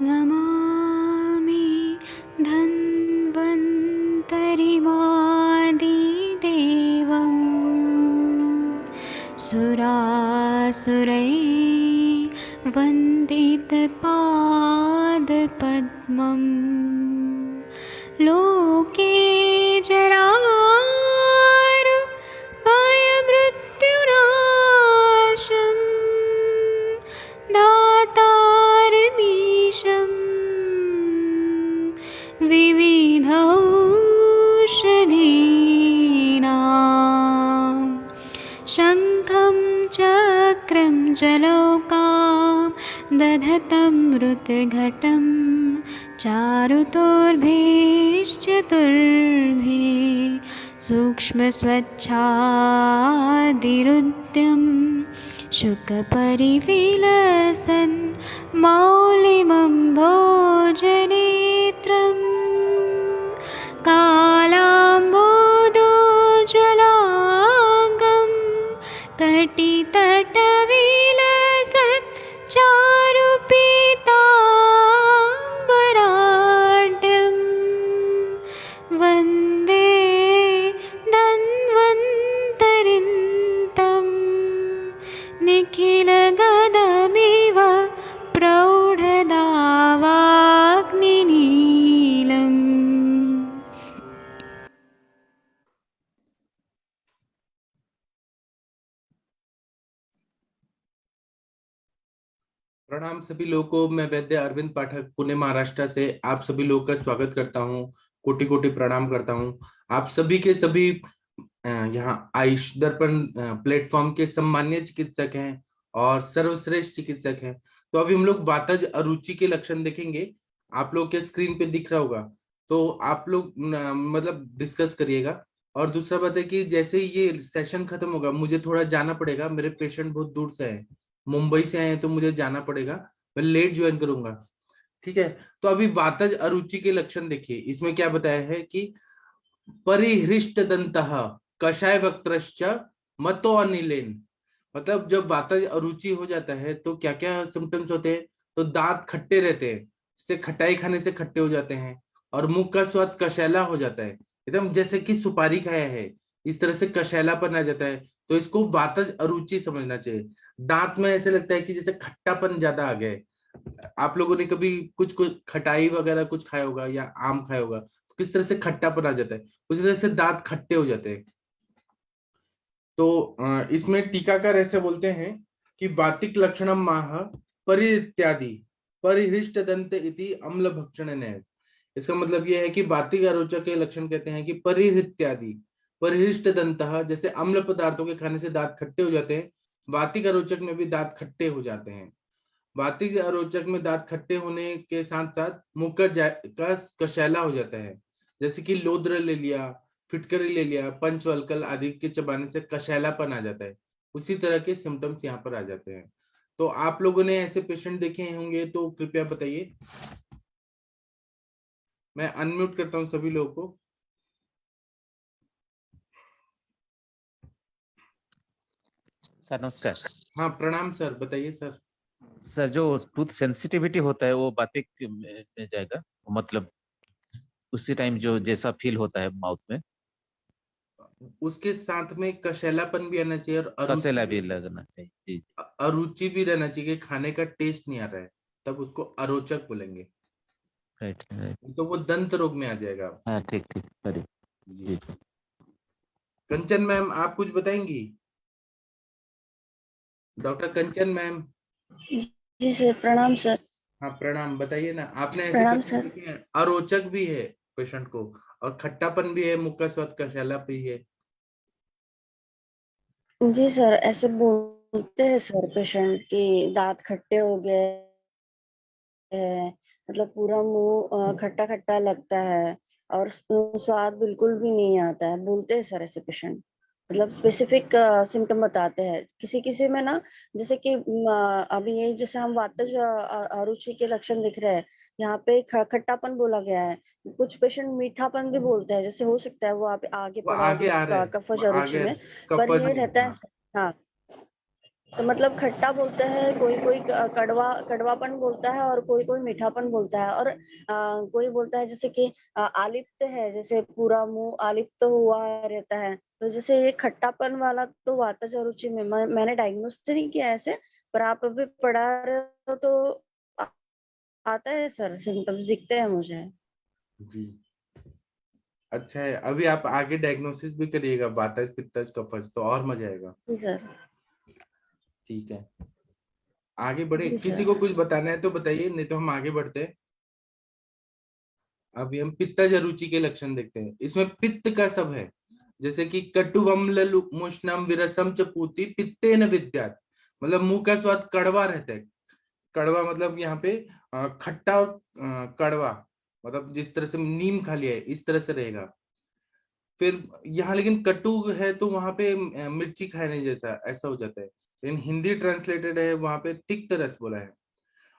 नमामि धन्वन्तरिमादिदेवम् सुरासुरैर्वन्दितपादपद्मम् लोके जरामृत्युनाशं दातारमीशं विविधौषधीनां शङ्खं चक्रं जलौकां दधतं मृतघटं चारुतोर्भिश्चतुर्भिः सूक्ष्मस्वच्छादिरुद्यं शुकपरिविलसन् मौलिमं भोजनेत्रम् कालाम्बोदोज्ज्वलाङ्गं कटितटविलसत् चारुपीताम्बराढ्यं वन्दे धन्वन्तरिन्तं निखिलगदमिव प्रौढदावाग्निनीलम्। प्रणाम सभी लोगों को। मैं वैद्य अरविंद पाठक पुणे महाराष्ट्र से आप सभी लोगों का स्वागत करता हूं। कोटि कोटि प्रणाम करता हूं। आप सभी के सभी यहाँ आयुष दर्पण प्लेटफॉर्म के सम्मानीय चिकित्सक हैं और सर्वश्रेष्ठ चिकित्सक हैं। तो अभी हम लोग वातज अरुचि के लक्षण देखेंगे। आप लोग के स्क्रीन पे दिख रहा होगा, तो आप लोग मतलब डिस्कस करिएगा। और दूसरा बात है कि जैसे ही ये सेशन खत्म होगा मुझे थोड़ा जाना पड़ेगा, मेरे पेशेंट बहुत दूर से है, मुंबई से आए हैं, तो मुझे जाना पड़ेगा, मैं लेट ज्वाइन करूंगा। ठीक है, तो अभी वातज अरुचि के लक्षण देखिए। इसमें क्या बताया है कि परिहृष्ट दंतः कषाय वक्त्रश्च मतो अनिलेन। मतलब जब वातज अरुचि हो जाता है तो क्या क्या सिम्टम्स होते हैं। तो दांत खट्टे रहते हैं, इससे खटाई खाने से खट्टे हो जाते हैं, और मुख का स्वाद कशैला हो जाता है, एकदम जैसे कि सुपारी खाया है, इस तरह से कशैलापन आ जाता है। तो इसको वातज अरुचि समझना चाहिए। दांत में ऐसे लगता है कि जैसे खट्टापन ज्यादा आ गया है। आप लोगों ने कभी कुछ कुछ खटाई वगैरह कुछ खाया होगा या आम खाया होगा, तो किस तरह से खट्टापन आ जाता है, उसी तरह से दांत खट्टे हो जाते हैं। तो इसमें टीकाकार ऐसे बोलते हैं कि वातिक लक्षणम माह परित्यादि परिहृष्ट दंत इति अम्ल भक्षण। इसका मतलब यह है कि वातिक आरोचक के लक्षण कहते हैं कि परिहृत्यादि परिहृष्ट दंत, जैसे अम्ल पदार्थों के खाने से दांत खट्टे हो जाते हैं, वातिक आरोचक में भी दांत खट्टे हो जाते हैं। वातिक आरोचक में दांत खट्टे होने के साथ साथ मुंह का कशैला हो जाता है, जैसे कि लोद्र ले लिया, फिटकरी ले लिया, पंचवल्कल आदि के चबाने से कशैलापन आ जाता है। उसी तरह के सिम्टम्स यहाँ पर आ जाते हैं। तो आप लोगों ने ऐसे पेशेंट देखे होंगे तो कृपया बताइए। मैं अनम्यूट करता हूँ सभी लोगों को। सर नमस्कार। हाँ प्रणाम सर, बताइए सर। सर जो टूथ सेंसिटिविटी होता है वो बातिक में जाएगा, मतलब उसी टाइम जो जैसा फील होता है माउथ में, उसके साथ में कशैलापन भी आना चाहिए और कसेला भी लगना चाहिए जी। अरुचि भी रहना चाहिए, खाने का टेस्ट नहीं आ रहा है, तब उसको अरोचक बोलेंगे। Right right. तो वो दंत रोग में आ जाएगा। हाँ ठीक ठीक सर जी। जी। कंचन मैम आप कुछ बताएंगी? डॉक्टर कंचन मैम। जी सर, प्रणाम सर। हाँ प्रणाम, बताइए ना। आपने ऐसे प्रणाम पेशेंट सर। देखे हैं, अरोचक भी है पेशेंट को, और खट्टापन भी है, मुख का स्वाद कशैला भी है। जी सर, ऐसे बोलते हैं सर पेशेंट कि दांत खट्टे हो गए हैं, मतलब पूरा मुंह खट्टा खट्टा लगता है और स्वाद बिल्कुल भी नहीं आता है, बोलते हैं सर ऐसे पेशेंट। मतलब स्पेसिफिक सिम्टम बताते हैं। किसी किसी में ना, जैसे कि अभी ये जैसे हम वातज अरुचि के लक्षण दिख रहे हैं, यहाँ पे खट्टापन बोला गया है। कुछ पेशेंट मीठापन भी बोलते हैं, जैसे हो सकता है वो आप आगे वो पड़ा आगे आ रहा है, कफज वो अरुचि आगे में, पर कपज ये में। रहता है। हाँ। हाँ, तो मतलब खट्टा बोलते हैं, कोई कोई कड़वापन बोलता है और कोई कोई मीठापन बोलता है, और कोई बोलता है जैसे कि आलिप्त है, जैसे पूरा मुंह आलिप्त हुआ रहता है। तो जैसे ये खट्टापन वाला तो वातज और रुचि में मैंने डायग्नोस तो नहीं किया ऐसे, पर आप अभी पढ़ा रहे हो तो आ- आता है सर, सिम्टम्स दिखते हैं मुझे। जी, अच्छा है। अभी आप आगे डायग्नोसिस भी करिएगा वातज पित्तज कफज, तो और मजा आएगा। जी सर। ठीक है, आगे बढ़े। जी किसी सर। को कुछ बताना है तो बताइए, नहीं तो हम आगे बढ़ते हैं। अभी हम पित्तज रुचि के लक्षण देखते हैं। इसमें पित्त का सब है, जैसे कि कटुवम्ल मुष्णम विरसम च पूति पित्तेन विद्यात्, मतलब मुंह का स्वाद कड़वा रहता है। कड़वा मतलब यहाँ पे खट्टा और कड़वा, मतलब जिस तरह से नीम खा लिया है इस तरह से रहेगा। फिर यहाँ लेकिन कटु है तो वहां पे मिर्ची खाने जैसा ऐसा हो जाता है, लेकिन हिंदी ट्रांसलेटेड है वहां पे तिक्त रस बोला है।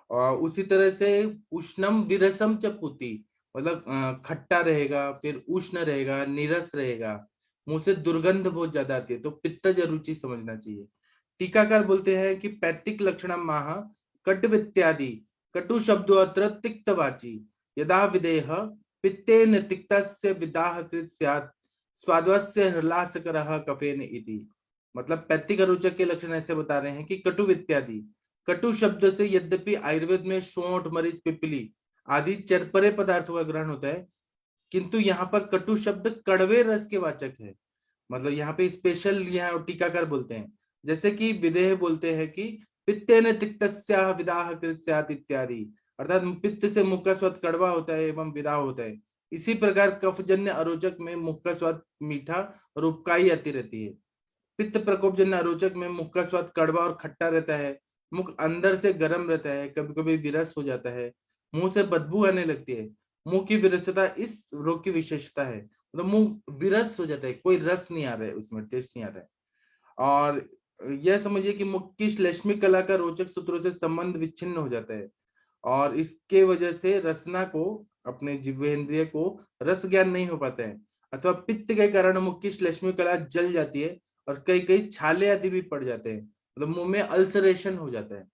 और उसी तरह से उष्णम विरसम च पूति, मतलब खट्टा रहेगा, फिर उष्ण रहेगा, नीरस रहेगा, मुंह से दुर्गंध बहुत ज्यादा आती है, तो पित्तज रुचि समझना चाहिए। टीकाकार बोलते हैं कि पैतिक लक्षण माह कटवित्यादि कटु शब्दो अत्र तिक्तवाची यदा विदेह पित्तेन तिक्तस्य विदाह कृत स्यात् स्वाद्वस्य हृलासकरः कफेन इति। मतलब पैतिक अरुचक के लक्षण ऐसे बता रहे हैं कि कटु इत्यादि, कटु शब्द से यद्यपि आयुर्वेद में शोंठ मरीच पिपली आदि चरपरे पदार्थों का ग्रहण होता है, किंतु यहाँ पर कटु शब्द कड़वे रस के वाचक है। मतलब यहाँ पे स्पेशल यहाँ टीकाकार बोलते हैं, जैसे कि विदेह बोलते हैं कि पित्तेन तिक्तस्याः विदाह कृत स्यात् इत्यादि, अर्थात पित्त से मुख का स्वाद कड़वा होता है एवं विदाह होता है। इसी प्रकार कफजन्य अरोचक में मुख का स्वाद मीठा और उपकाई आती रहती है। पित्त प्रकोपजन्य अरोचक में मुख का स्वाद कड़वा और खट्टा रहता है, मुख अंदर से गर्म रहता है, कभी कभी विरस हो जाता है, मुंह से बदबू आने लगती है। मुंह की विरसता इस रोग की विशेषता है, मतलब मुंह विरस हो जाता है, कोई रस नहीं आ रहा है, उसमें टेस्ट नहीं आ रहा है। और यह समझिए कि मुख की श्लेष्मी कला का रोचक सूत्रों से संबंध विच्छिन्न हो जाता है, और इसके वजह से रसना को, अपने जिह्वेंद्रिय को रस ज्ञान नहीं हो पाता है, अथवा पित्त के कारण मुख की श्लेष्मी कला जल जाती है और कई कई छाले आदि भी पड़ जाते हैं, मतलब मुंह में अल्सरेशन हो जाता है,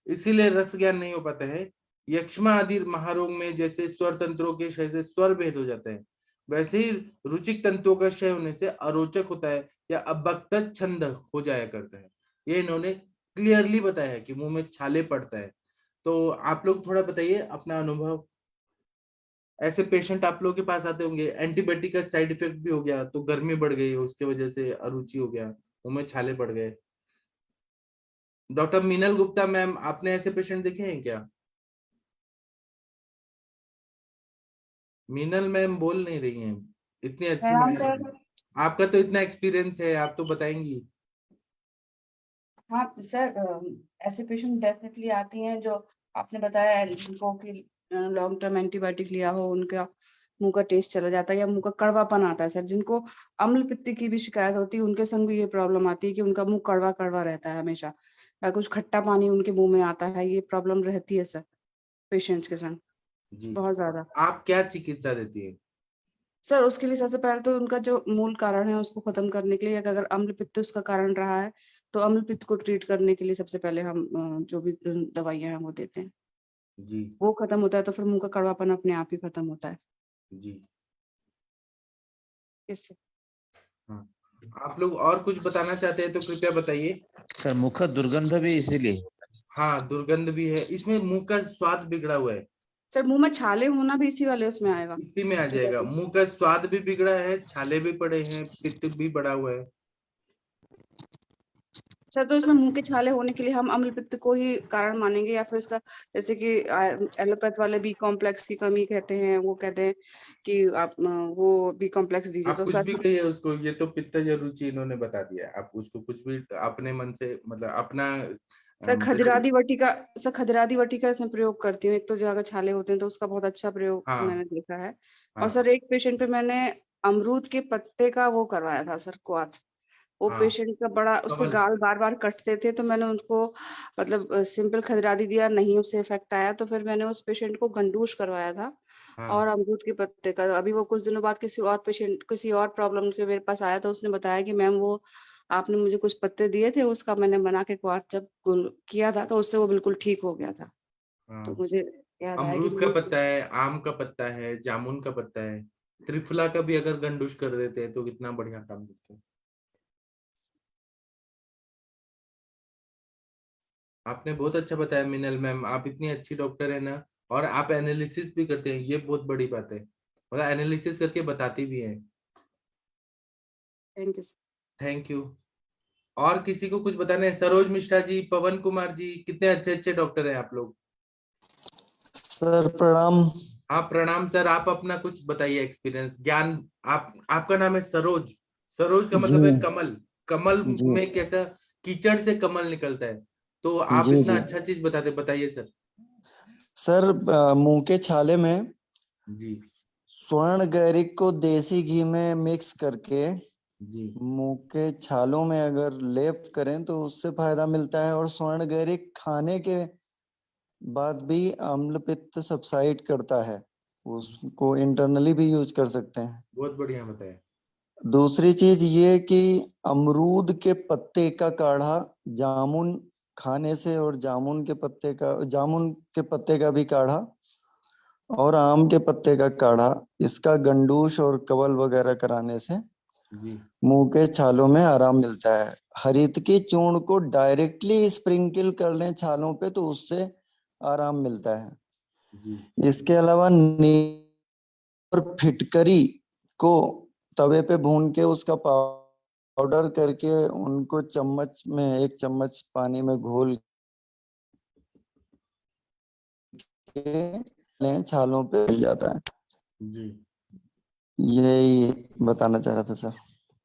इसीलिए रस ज्ञान नहीं हो पाता है। यक्ष्मा आदि महारोग में जैसे स्वर तंत्रों के क्षय से स्वर भेद हो जाता है, वैसे ही रुचिक तंतुओं का क्षय होने से अरोचक होता है या अवक्त छंद हो जाया करता है। ये इन्होंने क्लियरली बताया है कि मुंह में छाले पड़ता है। तो आप लोग थोड़ा बताइए अपना अनुभव। ऐसे पेशेंट आप लोगों के पास आते होंगे, एंटीबायोटिक का साइड इफेक्ट भी हो गया तो गर्मी बढ़ गई, उसके वजह से अरुचि हो गया, मुंह में छाले पड़ गए। डॉक्टर मीनल गुप्ता मैम, आपने ऐसे पेशेंट देखे हैं क्या? मीनल मैम बोल नहीं रही हैं, इतनी अच्छी प्रणाम मैम सर। हैं। आपका तो इतना एक्सपीरियंस है, आप तो बताएंगी। हाँ सर, ऐसे पेशेंट डेफिनेटली आती हैं जो आपने बताया जिनको कि लॉन्ग टर्म एंटीबायोटिक लिया हो, उनका मुंह का टेस्ट चला जाता है या मुंह का कड़वापन आता है सर। जिनको अम्ल पित्त की भी शिकायत होती है उनके संग भी ये प्रॉब्लम आती है कि उनका मुंह कड़वा कड़वा रहता है हमेशा, या कुछ खट्टा पानी उनके मुंह में आता है। ये प्रॉब्लम रहती है सर पेशेंट्स के संग जी, बहुत ज्यादा। आप क्या चिकित्सा देती है? सर उसके लिए सबसे पहले तो उनका जो मूल कारण है उसको खत्म करने के लिए, अगर अम्ल पित्त उसका कारण रहा है तो अम्ल पित्त को ट्रीट करने के लिए सबसे पहले हम जो भी दवाइयां हैं वो देते हैं। जी वो खत्म होता है तो फिर मुंह का कड़वापन अपने आप ही खत्म होता है जी। इससे। हाँ, आप लोग और कुछ बताना चाहते हैं तो कृपया बताइए। सर मुख दुर्गंध भी इसीलिए होता है। हाँ, दुर्गंध भी है, इसमें मुंह का स्वाद बिगड़ा हुआ है, सर मुंह में छाले होना भी इसी वाले उसमें आएगा। इसी में आ जाएगा। मुंह का स्वाद भी बिगड़ा है, छाले भी पड़े हैं, पित्त भी बढ़ा हुआ है। सर तो इसमें मुंह के छाले होने के लिए हम अम्ल पित्त को ही कारण मानेंगे, या फिर इसका जैसे कि एलोपैथ वाले बी कॉम्प्लेक्स की कमी कहते हैं, वो कहते हैं कि आप वो बी कॉम्प्लेक्स दीजिए। आप तो कुछ सर भी कहिए उसको, ये तो पित्तज रुचि इन्होंने बता दिया, आप उसको कुछ भी अपने मन से, मतलब अपना सर जैसे। खदिरादी वटी का इसमें प्रयोग करती हूँ। एक तो जो अगर छाले होते हैं तो उसका बहुत अच्छा प्रयोग हाँ मैंने देखा है। और हाँ सर एक पेशेंट पे मैंने अमरूद के पत्ते का वो करवाया था सर, क्वाथ। वो हाँ, पेशेंट का बड़ा, उसके कमल। गाल बार बार कटते थे, तो मैंने उनको मतलब सिंपल खदिरादी दिया, नहीं उससे इफेक्ट आया तो फिर मैंने उस पेशेंट को गंडूश करवाया था हाँ और अमरूद के पत्ते का। अभी वो कुछ दिनों बाद किसी और प्रॉब्लम से मेरे पास आया तो उसने बताया कि मैम वो आपने मुझे कुछ पत्ते दिए थे, उसका मैंने बना के क्वाथ जब किया था तो उससे वो बिल्कुल ठीक हो गया था। तो हाँ, मुझे याद आया कि अमरूद का पत्ता है, आम का पत्ता है, जामुन का पत्ता है, त्रिफला का भी अगर गंडुश कर देते हैं तो कितना बढ़िया काम करते हैं। आपने बहुत अच्छा बताया मिनल मैम, आप इतनी अच्छी डॉक्टर है ना, और आप एनालिसिस भी करते हैं, ये बहुत बड़ी बात है, मतलब एनालिसिस करके बताती भी है। Thank you. Thank you. और किसी को कुछ बताना है? सरोज मिश्रा जी, पवन कुमार जी, कितने अच्छे अच्छे डॉक्टर हैं आप लोग। सर प्रणाम। हाँ प्रणाम सर, आप अपना कुछ बताइए एक्सपीरियंस, ज्ञान। आपका नाम है सरोज, सरोज का मतलब है जी कमल, कमल जी में कैसा कीचड़ से कमल निकलता है, तो आप जी इतना जी अच्छा चीज बताते, बताइए सर। सर मुंह के छाले में जी स्वर्ण गैरिक को देसी घी में मिक्स करके जी मुंह के छालों में अगर लेप करें तो उससे फायदा मिलता है, और स्वर्ण गैरिक खाने के बाद भी अम्ल पित्त सबसाइड करता है, उसको इंटरनली भी यूज कर सकते हैं। बहुत बढ़िया बताया। दूसरी चीज ये कि अमरूद के पत्ते का काढ़ा जामुन खाने से, और जामुन के पत्ते का भी काढ़ा और आम के पत्ते का काढ़ा, इसका गंडूश और कवल वगैरह कराने से जी मुंह के छालों में आराम मिलता है। हरित की चूर्ण को डायरेक्टली स्प्रिंकल कर लें छालों पे तो उससे आराम मिलता है। जी इसके अलावा नीम और फिटकरी को तवे पे भून के उसका पाउडर करके उनको चम्मच में 1 चम्मच पानी में घोल के लें, छालों पे मिल जाता है। जी यही बताना चाह रहा था सर।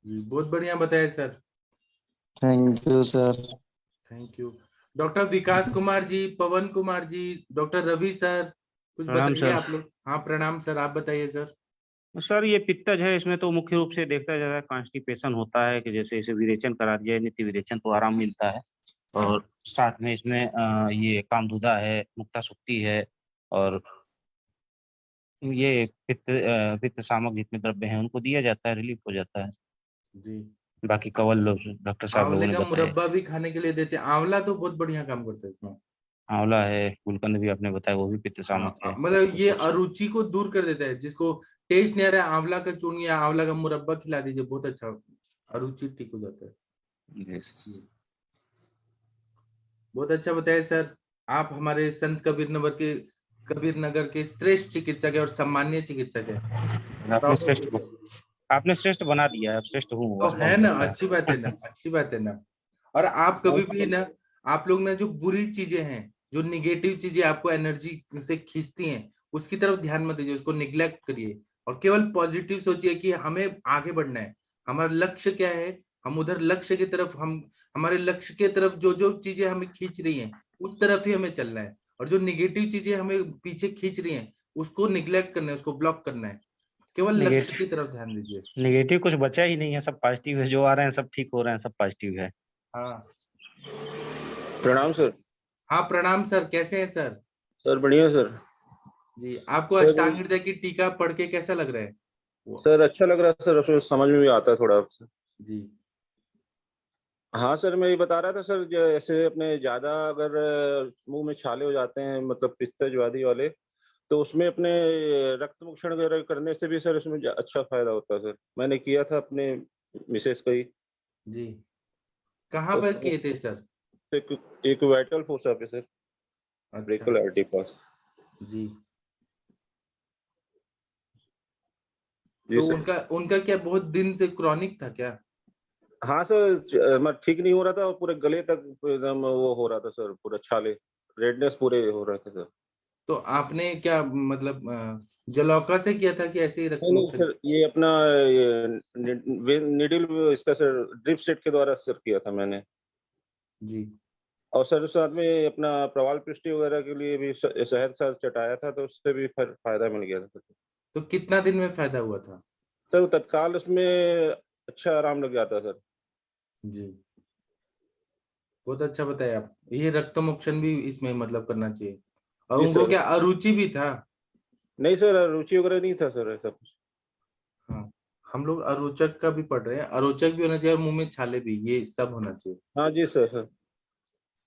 जी बहुत बढ़िया बताया sir. Thank you sir. Thank you. Doctor Vikas Kumar ji, Pawan Kumar ji, doctor Ravi sir, कुछ प्रणाम बताइए सर। आप लोग। हाँ प्रणाम सर, आप बताइए सर। सर ये पित्तज है, इसमें तो मुख्य रूप से देखा जाता है कॉन्स्टिपेशन होता है कि जैसे इसे विरेचन करा दिया जाए, नित्य विरेचन तो आराम मिलता है। और साथ में इसमें ये कामधुदा है, मुक्ता सुक्ति है, और ये पित्त सामक जितने द्रव्य हैं उनको दिया जाता है, रिलीफ हो जाता है। जी बाकी कवल लोग डॉक्टर साहब लोगों आंवले ने का बताया। मुरब्बा भी खाने के लिए देते हैं, आंवला तो बहुत बढ़िया काम करता है इसमें। आंवला है, गुलकंद भी आपने बताया, वो भी पित्त हाँ सामक है। मतलब ये अरुचि को दूर कर देता है, जिसको टेस्ट नहीं आ रहा है, आंवला का चूर्ण या आंवला का मुरब्बा खिला दीजिए, बहुत अच्छा, अरुचि ठीक हो जाता है। Yes. बहुत अच्छा बताया सर। आप हमारे संत कबीर नगर के श्रेष्ठ चिकित्सक है और सम्मानीय चिकित्सक है। आपने Proud of श्रेष्ठ you, को sir। आपने श्रेष्ठ बना दिया है, अब श्रेष्ठ हूँ तो वास्तव है में ना, लगता अच्छी बात है ना, है। अच्छी बात है ना। और आप कभी भी ना, आप लोग ना जो बुरी चीजें हैं, जो निगेटिव चीजें आपको एनर्जी से खींचती हैं, उसकी तरफ ध्यान मत दीजिए, उसको निग्लेक्ट करिए और केवल पॉजिटिव सोचिए कि हमें आगे बढ़ना है। हमारा लक्ष्य क्या है, हम उधर लक्ष्य की तरफ, हम हमारे लक्ष्य की तरफ जो जो चीजें हमें खींच रही हैं उस तरफ ही हमें चलना है, और जो निगेटिव चीजें हमें पीछे खींच रही हैं उसको निग्लेक्ट करना है, उसको ब्लॉक करना है। केवल लक्ष्य की निगेटिव तरफ ध्यान दीजिए। निगेटिव कुछ बचा ही नहीं है, सब पॉजिटिव है, जो आ रहे हैं सब ठीक हो रहे हैं, सब पॉजिटिव है। हाँ प्रणाम सर। हाँ प्रणाम सर, कैसे हैं सर? सर बढ़िया सर। जी आपको सर अष्टांग हृदय की टीका पढ़ के कैसा लग रहा है? सर अच्छा लग रहा है सर, उसमें समझ में भी आता है थोड़ा। जी हाँ सर, मैं ये बता रहा था सर, जैसे अपने ज्यादा अगर मुंह में छाले हो जाते हैं, मतलब पित्तजवादी वाले, तो उसमें अपने रक्त मोक्षण वगैरह करने से भी सर इसमें अच्छा फायदा होता है सर। मैंने किया था अपने मिसेस का ही। जी कहाँ तो पर किए थे सर? एक वाइटल फोसा पे सर, अच्छा ब्रेकल आर्टरी पास। जी, जी तो सर। उनका उनका क्या बहुत दिन से क्रॉनिक था क्या? हाँ सर, मैं ठीक नहीं हो रहा था और पूरे गले तक एकदम वो हो रहा था सर, पूरा छाले, रेडनेस पूरे हो रहे थे सर। तो आपने क्या मतलब जलौका से किया था कि ऐसे ही रक्त नहीं नहीं मोक्षण? सर, ये अपना निडिल इसका सर ड्रिप सेट के द्वारा सर किया था मैंने। जी और सर साथ में अपना प्रवाल पृष्ठि वगैरह के लिए भी शहद साथ चटाया था, तो उससे भी फायदा मिल गया था। तो कितना दिन में फायदा हुआ था? सर तत्काल उसमें अच्छा आराम लग जाता सर। जी बहुत अच्छा बताया आप, ये रक्त मोक्षण भी इसमें मतलब करना चाहिए। और जी उनको सर। क्या अरुचि भी था? नहीं सर, रुचि वगैरह नहीं था सर ऐसा कुछ। हाँ हम लोग अरोचक का भी पढ़ रहे हैं, अरोचक भी होना चाहिए और मुंह में छाले भी, ये सब होना चाहिए। हाँ जी सर।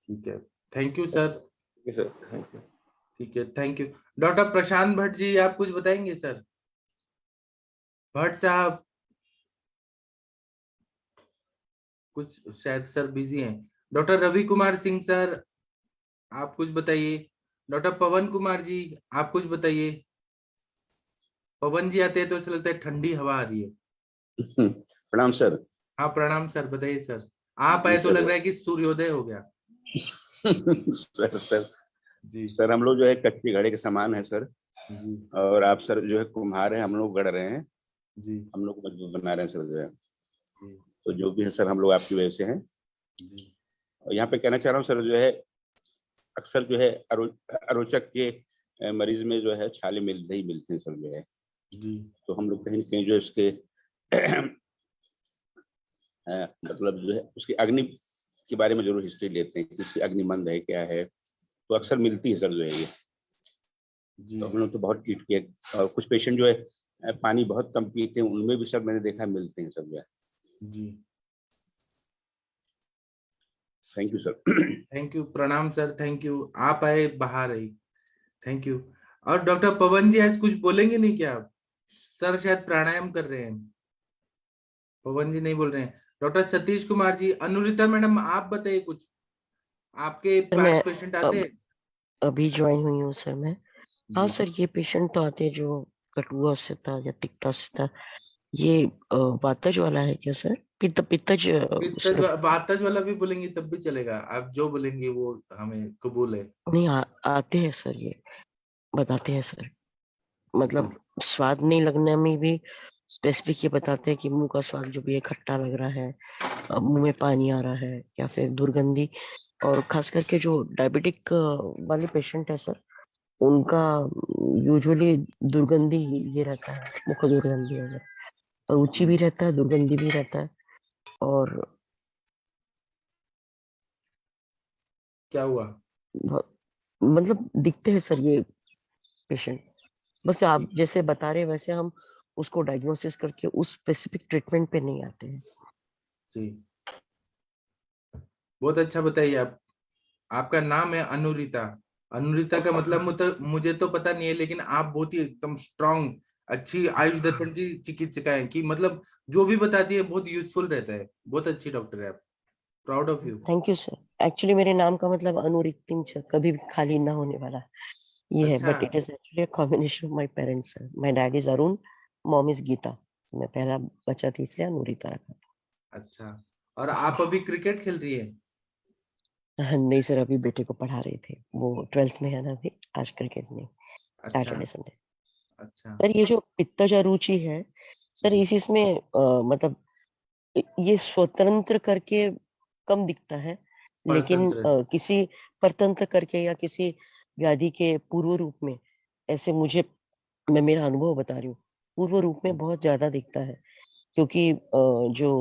ठीक है, थैंक यू सर। ठीक है सर, थैंक यू। ठीक है, थैंक यू। डॉक्टर प्रशांत भट्ट जी, आप कुछ बताएंगे सर? भट्ट साहब, कुछ शायद सर बिजी हैं। डॉक्टर रवि कुमार सिंह सर, आप कुछ बताइए। डॉक्टर पवन कुमार जी, आप कुछ बताइए। पवन जी आते हैं तो ऐसा लगता है ठंडी हवा आ रही है। प्रणाम सर। हाँ प्रणाम सर, बताइए सर। आप जी आए तो सर। लग रहा है कि सूर्योदय हो गया। सर जी सर, हम लोग जो है कच्ची घड़े के समान है सर, जी और आप सर जो है कुम्हार है, हम लोग गढ़ रहे हैं, जी हम लोग मजबूत बना रहे हैं सर जो है। जी तो जो भी है सर, हम लोग आपकी वजह से हैं। जी और यहाँ पे कहना चाह रहा हूँ सर, जो है अक्सर जो है अरोचक के मरीज में जो है छाले मिलते ही मिलते हैं सर जो है। जी तो हम लोग कहीं न कहीं जो है इसके मतलब जो है उसकी अग्नि के बारे में जरूर हिस्ट्री लेते हैं कि उसकी अग्निमंद है क्या है, तो अक्सर मिलती है सर जो है ये। जी तो हम लोग तो बहुत ट्रीट किया, और कुछ पेशेंट जो है पानी बहुत कम पीते हैं, उनमें भी सर मैंने देखा मिलते हैं सर जो है। जी thank you sir. Thank you, प्रणाम सर, थैंक यू। आप आए बाहर आई, थैंक यू। और डॉक्टर पवन जी आज कुछ बोलेंगे नहीं क्या आप? सर शायद प्राणायाम कर रहे हैं। पवन जी नहीं बोल रहे हैं। डॉक्टर सतीश कुमार जी, अनुरिता मैडम आप बताइए कुछ, आपके सर पास मैं पेशेंट आते हैं? अभी ज्वाइन हुई हूँ सर मैं। हाँ जी सर, ये पेशेंट तो आते हैं जो कटुआ से था या तिक्ता से था। ये वातज वाला है क्या सर? पित्तज पित्तज वातज वाला भी बोलेंगे तब भी चलेगा, आप जो बोलेंगे वो हमें कबूल है। नहीं आते हैं सर, ये बताते हैं सर। मतलब स्वाद नहीं लगने में भी स्पेसिफिक ये बताते हैं कि मुंह का स्वाद जो भी है खट्टा लग रहा है, मुंह में पानी आ रहा है, या फिर दुर्गंधी। और खास करके जो डायबिटिक वाले पेशेंट है सर, उनका यूजुअली दुर्गंधी ये रहता है, मुख दुर्गंधी वगैरह, रुचि भी रहता है, दुर्गंधी भी रहता है। और क्या हुआ? मतलब दिखते हैं सर ये पेशेंट। बस आप जैसे बता रहे हैं वैसे हम उसको डायग्नोसिस करके उस स्पेसिफिक ट्रीटमेंट पे नहीं आते हैं। जी, बहुत अच्छा बताइए आप। आपका नाम है अनुरिता। अनुरिता का मतलब मुझे तो पता नहीं है, लेकिन आप बहुत ही एकदम स्ट्रांग, अच्छी आयुष दर्पण की चिकित्सिका है, कि मतलब जो भी बताती है बहुत यूजफुल रहता है। बहुत अच्छी डॉक्टर है आप, proud of you. Thank you sir. Actually मेरे नाम का मतलब अनुरिक्तिम कभी भी खाली ना होने वाला ये है, अच्छा but it is actually a combination of my parents. My dad is Arun, mom is Geeta. मैं पहला बच्चा थी इसलिए अनुरिता रखा अच्छा, और आप अभी क्रिकेट खेल रही है? था। नहीं सर, अभी बेटे को पढ़ा रहे थे, वो 12th में है ना अभी। आज क्रिकेट नहीं, अच्छा सैटरडे संडे। अच्छा। सर ये जो पित्तज अरुचि है सर, जी इसमें मतलब ये स्वतंत्र करके कम दिखता है, लेकिन परतंत्र। किसी परतंत्र करके या किसी व्याधि के पूर्व रूप में, ऐसे मुझे, मैं मेरा अनुभव बता रही हूँ, पूर्व रूप में बहुत ज्यादा दिखता है। क्योंकि जो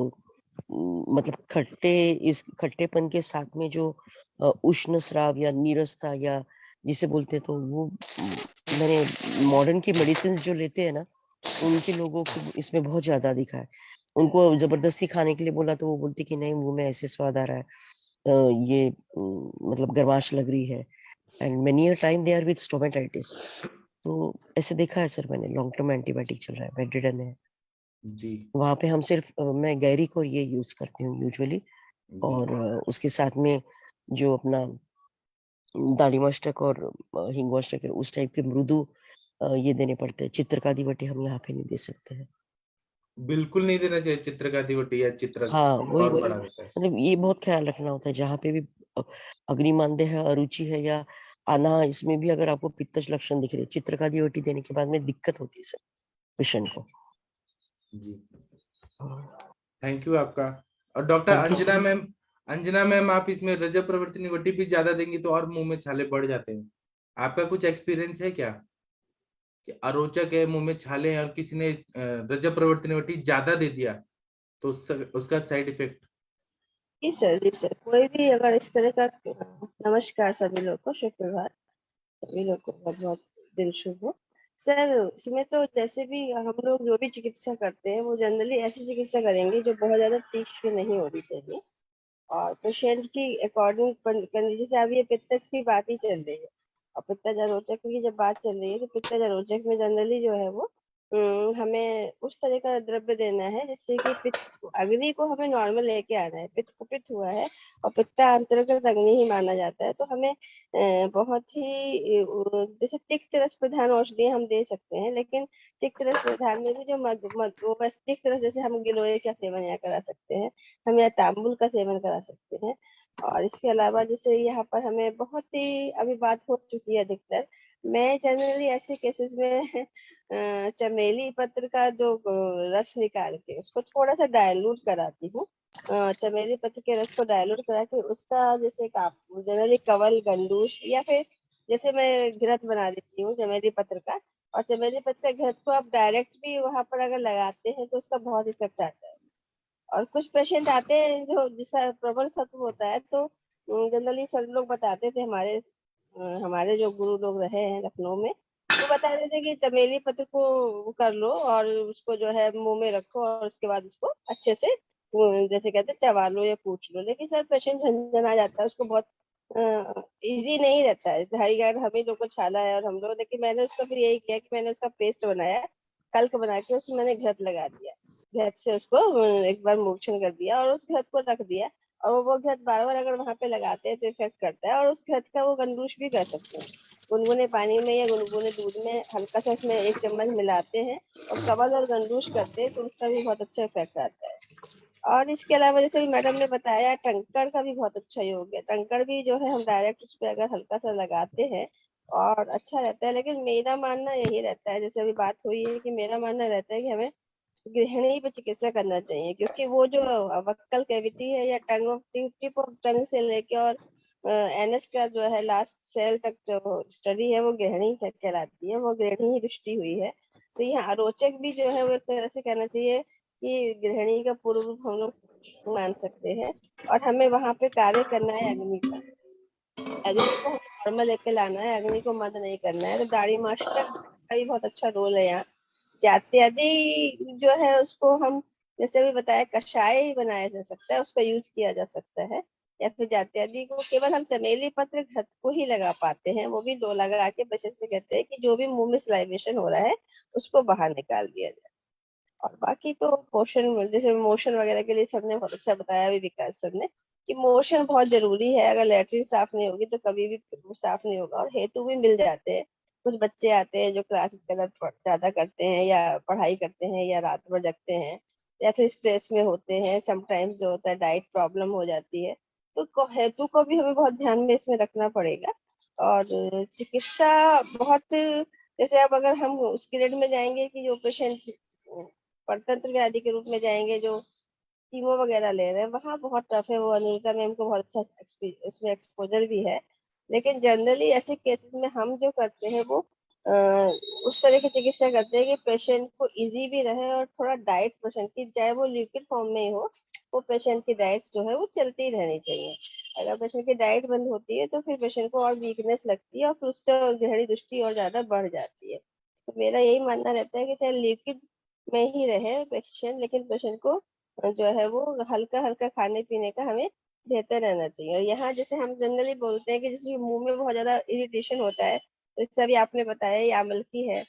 मतलब इस खट्टेपन के साथ में जो उष्ण स्राव या नीरसता या जिसे बोलते हैं, तो वो मैंने मॉडर्न की मेडिसिन जो लेते हैं ना, उनके लोगों को इसमें बहुत ज्यादा दिखा है। उनको जबरदस्ती खाने के लिए बोला तो वो बोलती कि नहीं, मुंह में ऐसे स्वाद आ रहा है, ये मतलब गर्माश लग रही है। And many a time they are with stomatitis. तो ऐसे देखा है सर मैंने, लॉन्ग टर्म एंटीबायोटिक चल रहा है, बेडरिडन है। जी वहां पे हम सिर्फ मैं गैरिक और ये यूज करती हूँ यूजुअली। जी और उसके साथ में जो अपना दालिमास्टक और हिंगवाष्टक है, उस टाइप के मृदु ये देने पड़ते हैं। चित्रकादी वटी हम यहाँ पे नहीं दे सकते हैं। बिल्कुल नहीं देना चाहिए चित्रकाती वटी या चित्रक, हाँ वही और वही, बड़ा रहता है। मतलब ये बहुत ख्याल रखना होता है जहाँ पे भी अ, अग्निमांद्य है, अरुचि है, या आना, इसमें भी अगर आपको पित्तज लक्षण दिख रहे हैं, चित्रकादी वटी देने के बाद में दिक्कत होती है सर पेशेंट को। जी, थैंक यू आपका। और doctor thank you Anjana sir. Ma'am, Anjana ma'am, आप इसमें रजत प्रवर्तनी वटी भी ज्यादा देंगी तो और मुंह में छाले बढ़ जाते हैं। आपका कुछ एक्सपीरियंस है क्या कि अरोचक है, मुंह में छाले हैं और किसी ने रजत प्रवर्तनी वटी ज्यादा दे दिया तो उसका साइड इफेक्ट? जी सर, जी सर, कोई भी अगर इस तरह का नमस्कार सभी लोग को, शुभ प्रभात, सभी लोग को बहुत बहुत दिल शुभ हो। सर इसमें तो जैसे भी हम लोग जो भी चिकित्सा करते हैं वो जनरली ऐसी चिकित्सा करेंगे जो बहुत ज्यादा तीक्ष्ण नहीं होनी चाहिए और पेशेंट की अकॉर्डिंग कंडीशन। जैसे अभी ये पित्तज की बात ही चल रही है और पित्तज रोचक की जब बात चल रही है तो पित्तज रोचक में जनरली जो है वो हमें उस तरह का द्रव्य देना है जिससे कि पित्त अग्नि को हमें नॉर्मल लेके आना है। पित्त कुपित हुआ है और पित्ता अंतर्गत अग्नि ही माना जाता है, तो हमें बहुत ही जैसे तिक्त रस प्रधान औषधियां हम दे सकते हैं, लेकिन तिक्त रस प्रधान में भी जो वो बस तिक्त रस, जैसे हम गिलोय का सेवन यहाँ करा सकते हैं, हम यहाँ तांबुल का सेवन करा सकते हैं। और इसके अलावा जैसे यहाँ पर हमें बहुत ही अभी बात हो चुकी है अधिकतर, मैं जनरली ऐसे केसेस में चमेली पत्र का जो रस निकाल के उसको थोड़ा सा डायलूट कराती हूँ। चमेली पत्र के रस को डायलूट करा के उसका जैसे जनरली कवल गंडूश या फिर जैसे मैं घृत बना देती हूँ चमेली पत्र का, और चमेली पत्र के घृत को आप डायरेक्ट भी वहां पर अगर लगाते हैं तो उसका बहुत इफेक्ट आता है। और कुछ पेशेंट आते हैं जो जिसका प्रबल सत्व होता है, तो जनरली सर लोग बताते थे, हमारे जो गुरु लोग रहे हैं लखनऊ में, वो बताते थे कि चमेली पत्र को वो कर लो और उसको जो है मुंह में रखो और उसके बाद उसको अच्छे से जैसे कहते हैं चबा लो या पूछ लो। लेकिन सर पेशेंट झंझन आ जाता है, उसको बहुत इजी नहीं रहता है। जैसे हरी हम ही लोग को छाला है और हम लोग, लेकिन मैंने उसका फिर यही किया कि मैंने उसका पेस्ट बनाया, कल्क बना के उसमें मैंने घृत लगा दिया, घृत से उसको एक बार मूर्छन कर दिया और उस घृत को रख दिया। और वो घृत बार बार अगर वहां पे लगाते हैं तो इफेक्ट करता है, और उस घृत का वो गंडूश भी कर सकते हैं। गुनगुने पानी में या गुनगुने दूध में हल्का सा उसमें 1 चम्मच मिलाते हैं और कवल और गंडूश करते हैं तो उसका भी बहुत अच्छा इफेक्ट आता है। और इसके अलावा जैसे मैडम ने बताया, टंकर का भी बहुत अच्छा योग है। टंकर भी जो है हम डायरेक्ट उस पर अगर हल्का सा लगाते हैं और अच्छा रहता है। लेकिन मेरा मानना यही रहता है, जैसे अभी बात हुई है, कि मेरा मानना रहता है कि हमें गृहिणी पे चिकित्सा करना चाहिए, क्योंकि वो जो वक्कल कैविटी है या टंग टिप ऑफ टंग से लेके और एनएस का जो है लास्ट सेल तक जो स्टडी है वो गृहिणी कहलाती है, वो गृहिणी ही दृष्टि हुई है। तो यहाँ अरोचक भी जो है वो एक तरह से कहना चाहिए कि गृहिणी का पूर्व रूप हम लोग मान सकते हैं। और हमें वहां पे कार्य करना है अग्नि का, अग्नि को हमें नॉर्मल लेके लाना है, अग्नि को मद नहीं करना है। तो दाढ़ी मास्टर का भी बहुत अच्छा रोल है यहाँ। जात्यादि जो है उसको हम जैसे अभी बताया कषाय बनाया जा सकता है, उसका यूज किया जा सकता है। या फिर जात्यादि को केवल हम चमेली पत्र घृत को ही लगा पाते हैं, वो भी दो लगा के बच्चे से कहते हैं कि जो भी मुंह में सलाइवेशन हो रहा है उसको बाहर निकाल दिया जाए। और बाकी तो पोषण जैसे मोशन वगैरह के लिए सबने बहुत अच्छा बताया अभी विकास सर ने, कि मोशन बहुत जरूरी है। अगर लैट्रिन साफ नहीं होगी तो कभी भी साफ नहीं होगा। और हेतु भी मिल जाते हैं, कुछ बच्चे आते हैं जो क्लास ज्यादा करते हैं या पढ़ाई करते हैं या रात भर जगते हैं या फिर स्ट्रेस में होते हैं, समटाइम्स जो होता है डाइट प्रॉब्लम हो जाती है, तो हेतु को भी हमें बहुत ध्यान में इसमें रखना पड़ेगा। और चिकित्सा बहुत, जैसे अब अगर हम उस ग्रेड में जाएंगे कि जो पेशेंट परतंत्र व्याधि के रूप में जाएंगे, जो कीमो वगैरह ले रहे हैं, वहाँ बहुत टफ है। वो अनिता मैम को बहुत अच्छा उसमें एक्सपोजर भी है। लेकिन जनरली ऐसे केसेस में हम जो करते हैं वो उस तरह की चिकित्सा करते हैं कि पेशेंट को इजी भी रहे और थोड़ा डाइट पेशेंट की, चाहे वो लिक्विड फॉर्म में ही हो, वो पेशेंट की डाइट जो है वो चलती ही रहनी चाहिए। अगर पेशेंट की डाइट बंद होती है तो फिर पेशेंट को और वीकनेस लगती है और फिर उससे गहरी दृष्टि और ज्यादा बढ़ जाती है। तो मेरा यही मानना रहता है कि चाहे लिक्विड में ही रहे पेशेंट, लेकिन पेशेंट को जो है वो हल्का हल्का खाने पीने का हमें देते रहना चाहिए। और यहाँ जैसे हम जनरली बोलते हैं कि जैसे मुंह में बहुत ज्यादा इरिटेशन होता है, जैसे अभी आपने बताया ये अमलकी है,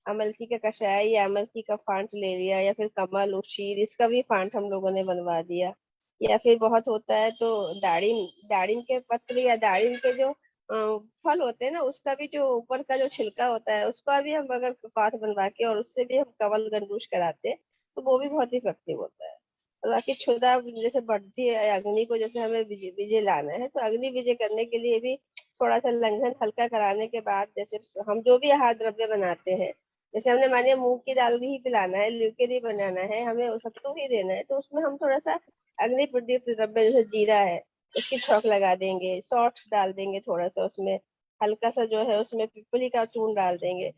अमलकी का कषाय या अमलकी का फांट ले लिया, या फिर कमल उशीर इसका भी फांट हम लोगों ने बनवा दिया। या फिर बहुत होता है तो दाड़िम दाड़िम के पत्र या दाड़िम के जो फल होते हैं ना, उसका भी जो ऊपर का जो छिलका होता है उसका भी हम अगर पाथ बनवा के और उससे भी हम कवल गंडूश कराते हैं तो वो भी बहुत इफेक्टिव होता है। और बाकी क्षुधा जैसे बढ़ती है अग्नि को, जैसे हमें विजय लाना है तो अग्नि विजय करने के लिए भी थोड़ा सा लंघन हल्का कराने के बाद, जैसे हम जो भी आहार द्रव्य बनाते हैं, जैसे हमने मानिए मूंग की दाल ही पिलाना है, ल्यूके नहीं बनाना है, हमें सत्तू ही देना है, तो उसमें हम थोड़ा सा अग्नि प्रदीप्त द्रव्य जैसे जीरा है उसकी छौंक लगा देंगे, सौंठ डाल देंगे थोड़ा सा उसमें, हल्का सा जो है उसमें पिपली का चूर्ण डाल देंगे,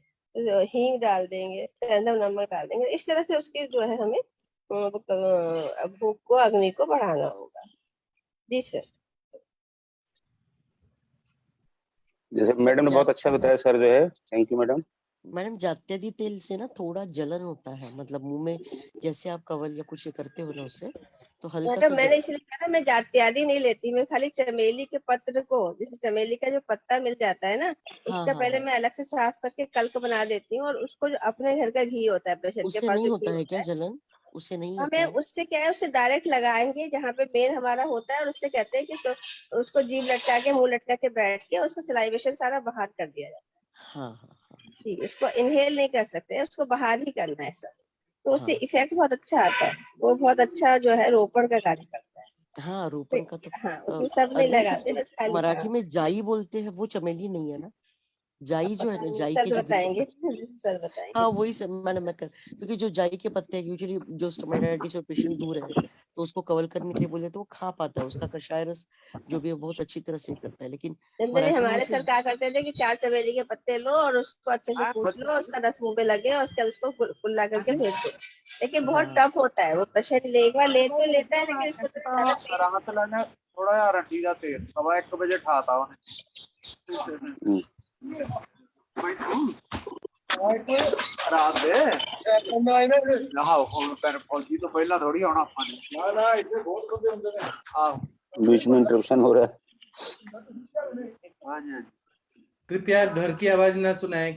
हींग डाल देंगे, सेंधव नमक डाल देंगे। इस तरह से उसकी जो है हमें भूख को अग्नि को बढ़ाना होगा। जी सर। जैसे मैडम ने बहुत अच्छा बताया सर, जो है थैंक यू मैडम। मैडम जात्यादि तेल से ना थोड़ा जलन होता है, मतलब मुंह में जैसे आप कवल या कुछ ये करते हो ना उससे, तो हल्का मैडम सा मैंने इसलिए कहा ना, मैं जात्यादि नहीं लेती, मैं खाली चमेली के पत्र को, जैसे चमेली का जो पत्ता मिल जाता है ना, हाँ उसका हाँ पहले हाँ, मैं अलग से साफ करके कल्क बना देती हूँ, और उसको जो अपने घर का घी होता है, पेशेंट के उससे पास नहीं जो होता घी है होता क्या है, जलन? उससे नहीं होता हमें है? उससे क्या है, उससे डायरेक्ट लगाएंगे जहाँ पे मेन हमारा होता है, और उससे कहते हैं कि उसको जीभ लटका के, मुंह लटका के बैठ के उसका सलाइवेशन सारा बाहर कर दिया जाता हाँ हाँ हाँ है। ठीक है, उसको इनहेल नहीं कर सकते, उसको बाहर ही करना है सर, तो उससे हाँ इफेक्ट बहुत अच्छा आता है, वो बहुत अच्छा जो है रोपण का कार्य करता है। हाँ, रोपण का तो हाँ, उसमें सब नहीं नहीं सर, लगाते, जो बस खाली। हाँ, मराठी में जाई बोलते हैं वो चमेली नहीं है ना? जाई जो है पता ना, नहीं, जाई के सर जो बताएंगे सर बताएंगे। हाँ वही सब मैंने कर, क्योंकि जो जाई के पत्ते हैं यूजुअली जो स्टोमाइटाइटिस और पेशेंट दूर है तो उसको कवर करने के लिए बोले तो वो खा पाता है, उसका कषाय रस जो भी है बहुत अच्छी तरह से करता है, लेकिन जनरली मराठी में हमारे उसे सर क्या करते थे कि 4 चमेली के पत्ते लो और उसको अच्छे से कूच लो, उसका रस मुंह पे लगे और उसके बाद उसको कुल्ला करके फेंक दो, लेकिन बहुत हाँ टफ होता है वो पेशेंट, एक बार लेते लेता है, लेकिन उसको तो ज्यादा पेन। थोड़ा यार रटी का तेल 1:15 बजे ठाता रात दे फौजी तो पहला थोड़ी आना ना ना इतने बहुत बंदे होंगे ने। हाँ, बीच में इंटरप्शन हो रहा है। हाँ जी। कृपया घर की आवाज ना सुनाए।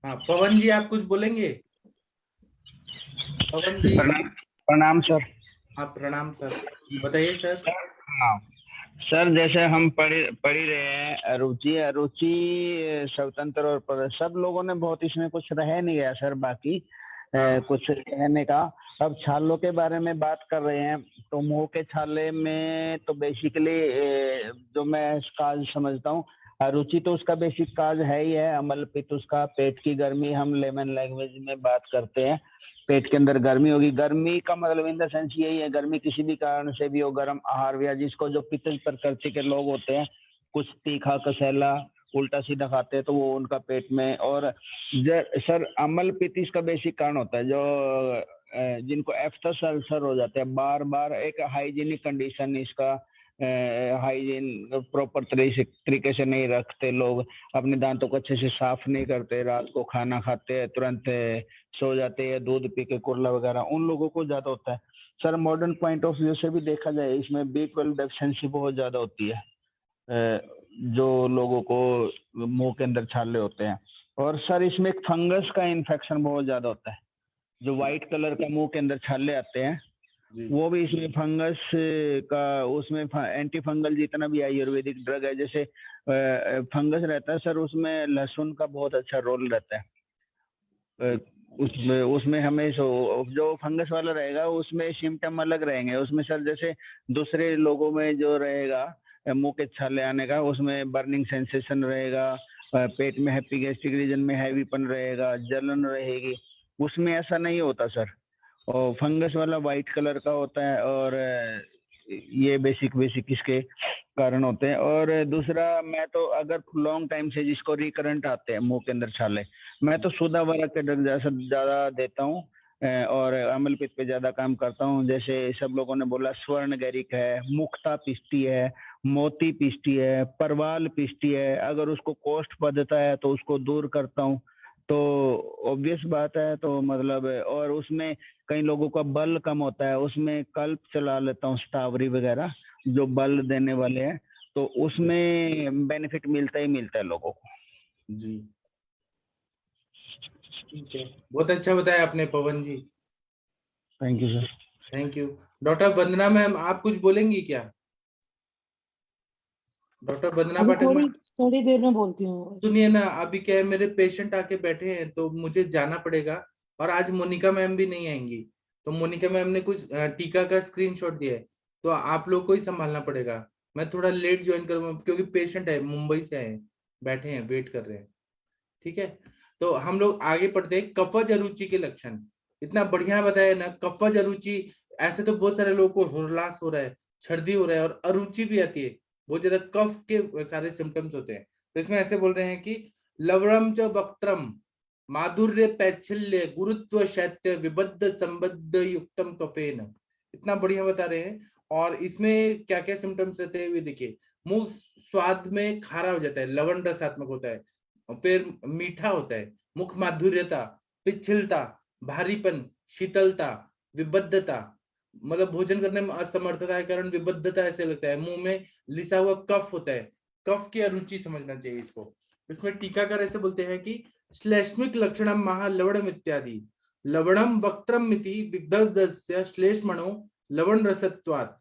हाँ पवन जी, आप कुछ बोलेंगे? पवन जी। प्रणाम सर। हाँ प्रणाम सर, बताइए सर। हाँ सर, जैसे हम पढ़ ही रहे हैं, रुचि स्वतंत्र और सब लोगों ने बहुत इसमें कुछ रह नहीं गया सर, बाकी कुछ कहने का। अब छालों के बारे में बात कर रहे हैं, तो मुंह के छाले में तो बेसिकली जो मैं काज समझता हूँ, रुचि तो उसका बेसिक काज है ही है, अम्ल पित्त उसका, पेट की गर्मी हम लेमन लैंग्वेज में बात करते हैं, पेट के अंदर गर्मी होगी। गर्मी का मतलब इन द सेंस यही है, गर्मी किसी भी कारण से भी हो, गर्म आहार या जिसको जो पित्त प्रकृति के लोग होते हैं, कुछ तीखा कसैला उल्टा सीधा खाते हैं, तो वो उनका पेट में। और सर अम्ल पित्त इसका बेसिक कारण होता है, जो जिनको एफ्थस अल्सर हो जाते हैं बार बार, एक हाइजीनिक कंडीशन, इसका हाइजीन प्रॉपर तरीके से नहीं रखते लोग, अपने दांतों को अच्छे से साफ नहीं करते, रात को खाना खाते हैं तुरंत सो जाते हैं, दूध पी के कुर्ला वगैरह, उन लोगों को ज्यादा होता है। Sir modern point of view से भी देखा जाए, इसमें B12 डेफिशिएंसी बहुत ज्यादा होती है जो लोगों को मुंह के अंदर छाले होते हैं। और सर इसमें एक फंगस का इन्फेक्शन बहुत ज्यादा होता है, जो व्हाइट कलर का मुंह के अंदर छाले आते हैं, वो भी इसमें फंगस का, उसमें एंटी फंगल जितना भी आयुर्वेदिक ड्रग है, जैसे फंगस रहता है सर, उसमें लहसुन का बहुत अच्छा रोल रहता है। उसमें हमें जो फंगस वाला रहेगा उसमें सिम्टम अलग रहेंगे, उसमें सर जैसे दूसरे लोगों में जो रहेगा मुंह के छाले आने का, उसमें बर्निंग सेंसेशन रहेगा, पेट में हैप्पी गैस्ट्रिक रीजन में हैवीपन रहेगा, जलन रहेगी, उसमें ऐसा नहीं होता सर। और फंगस वाला व्हाइट कलर का होता है, और ये बेसिक इसके कारण होते हैं। और दूसरा, मैं तो अगर लॉन्ग टाइम से जिसको रिकरेंट आते हैं मुंह के अंदर छाले, मैं तो सुधावरा के ड्रग ज्यादा देता हूँ और अम्ल पित्त पे ज्यादा काम करता हूँ। जैसे सब लोगों ने बोला स्वर्ण गैरिक है, मुक्ता पिष्टी है, मोती पिष्टी है, परवाल पिष्टी है, अगर उसको कोष्ठ बदता है तो उसको दूर करता हूँ, तो ऑब्वियस बात है। तो मतलब, और उसमें कई लोगों का बल कम होता है, उसमें कल्प चला लेता हूँ, स्टावरी वगैरह जो बल देने वाले हैं, तो उसमें बेनिफिट मिलता ही मिलता है लोगों को जी। ठीक है, बहुत अच्छा बताया आपने Pavan ji, thank you sir. Thank you. Doctor Vandana ma'am, आप कुछ बोलेंगी क्या? डॉक्टर वंदना पाठक, थोड़ी देर में बोलती हूँ। सुनिए ना, अभी क्या है, मेरे पेशेंट आके बैठे हैं तो मुझे जाना पड़ेगा, और आज मोनिका मैम भी नहीं आएंगी, तो मोनिका मैम ने कुछ टीका का स्क्रीनशॉट दिया है, तो आप लोग को ही संभालना पड़ेगा। मैं थोड़ा लेट ज्वाइन करूंगा क्योंकि पेशेंट है, मुंबई से आए, बैठे हैं, वेट कर रहे हैं। ठीक है, तो हम लोग आगे पढ़ते हैं। कफज अरुचि के लक्षण, इतना बढ़िया बताया ना। कफज अरुचि, ऐसे तो बहुत सारे लोगों को हुरलास हो रहा है, सर्दी हो रहा है, और अरुचि भी आती है, बहुत ज्यादा कफ के सारे सिम्टम्स होते हैं। तो इसमें ऐसे बोल रहे हैं कि लवणम च वक्त्रम माधुर्य पैच्छल्य गुरुत्व शैत्य विबद्ध संबद्ध युक्तम कफेन, इतना बढ़िया बता रहे हैं। और इसमें क्या क्या सिम्टम्स रहते हैं, देखिए, मुंह स्वाद में खारा हो जाता है, लवण रसात्मक होता है, और फिर मीठा होता है, मुख माधुर्यता, पिच्छलता, भारीपन, शीतलता, विबद्धता, मतलब भोजन करने में असमर्थता के कारण विबद्धता ऐसे लगता है, मुंह में लिसा हुआ कफ होता है, कफ की अरुचि समझना चाहिए इसको। इसमें टीकाकार ऐसे बोलते हैं कि श्लेष्मिक लक्षणम महालवणम इत्यादि, लवणम वक्त्रम मिति विदग्धस्य श्लेष्मणो लवण रसत्वात्,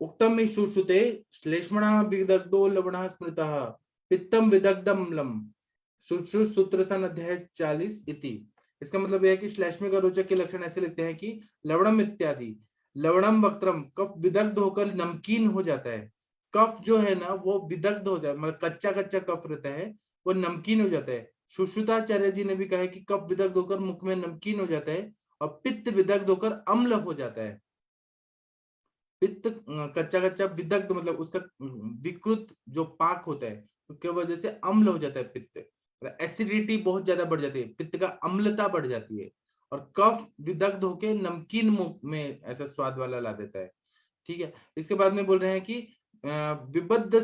उक्तम शुश्रुते श्लेष्मणः विदग्धो लवणः स्मृतः, पित्तम विदग्धमलम, सूत्र अध्याय 40 इति। इसका मतलब यह है कि श्लेष्मिक और रोचक के लक्षण ऐसे लिखते हैं कि लवणम इत्यादि, लवणम वक्त्रम, कफ विदग्ध होकर नमकीन हो जाता है, कफ जो है ना वो विदग्ध हो जाता है, मतलब कच्चा कच्चा कफ रहता है वो नमकीन हो जाता है। सुश्रुताचार्य जी ने भी कहा है कि कफ विदग्ध होकर मुख में नमकीन हो जाता है, और पित्त विदग्ध होकर अम्ल हो जाता है। पित्त कच्चा कच्चा, विदग्ध मतलब उसका विकृत जो पाक होता है उसके वजह से अम्ल हो जाता है, पित्त एसिडिटी बहुत ज्यादा बढ़ जाती है, पित्त का अम्लता बढ़ जाती है, और कफ विदग्ध होके नमकीन मुंह में ऐसा स्वाद वाला ला देता है। ठीक है, इसके बाद में बोल रहे हैं कि विबद्ध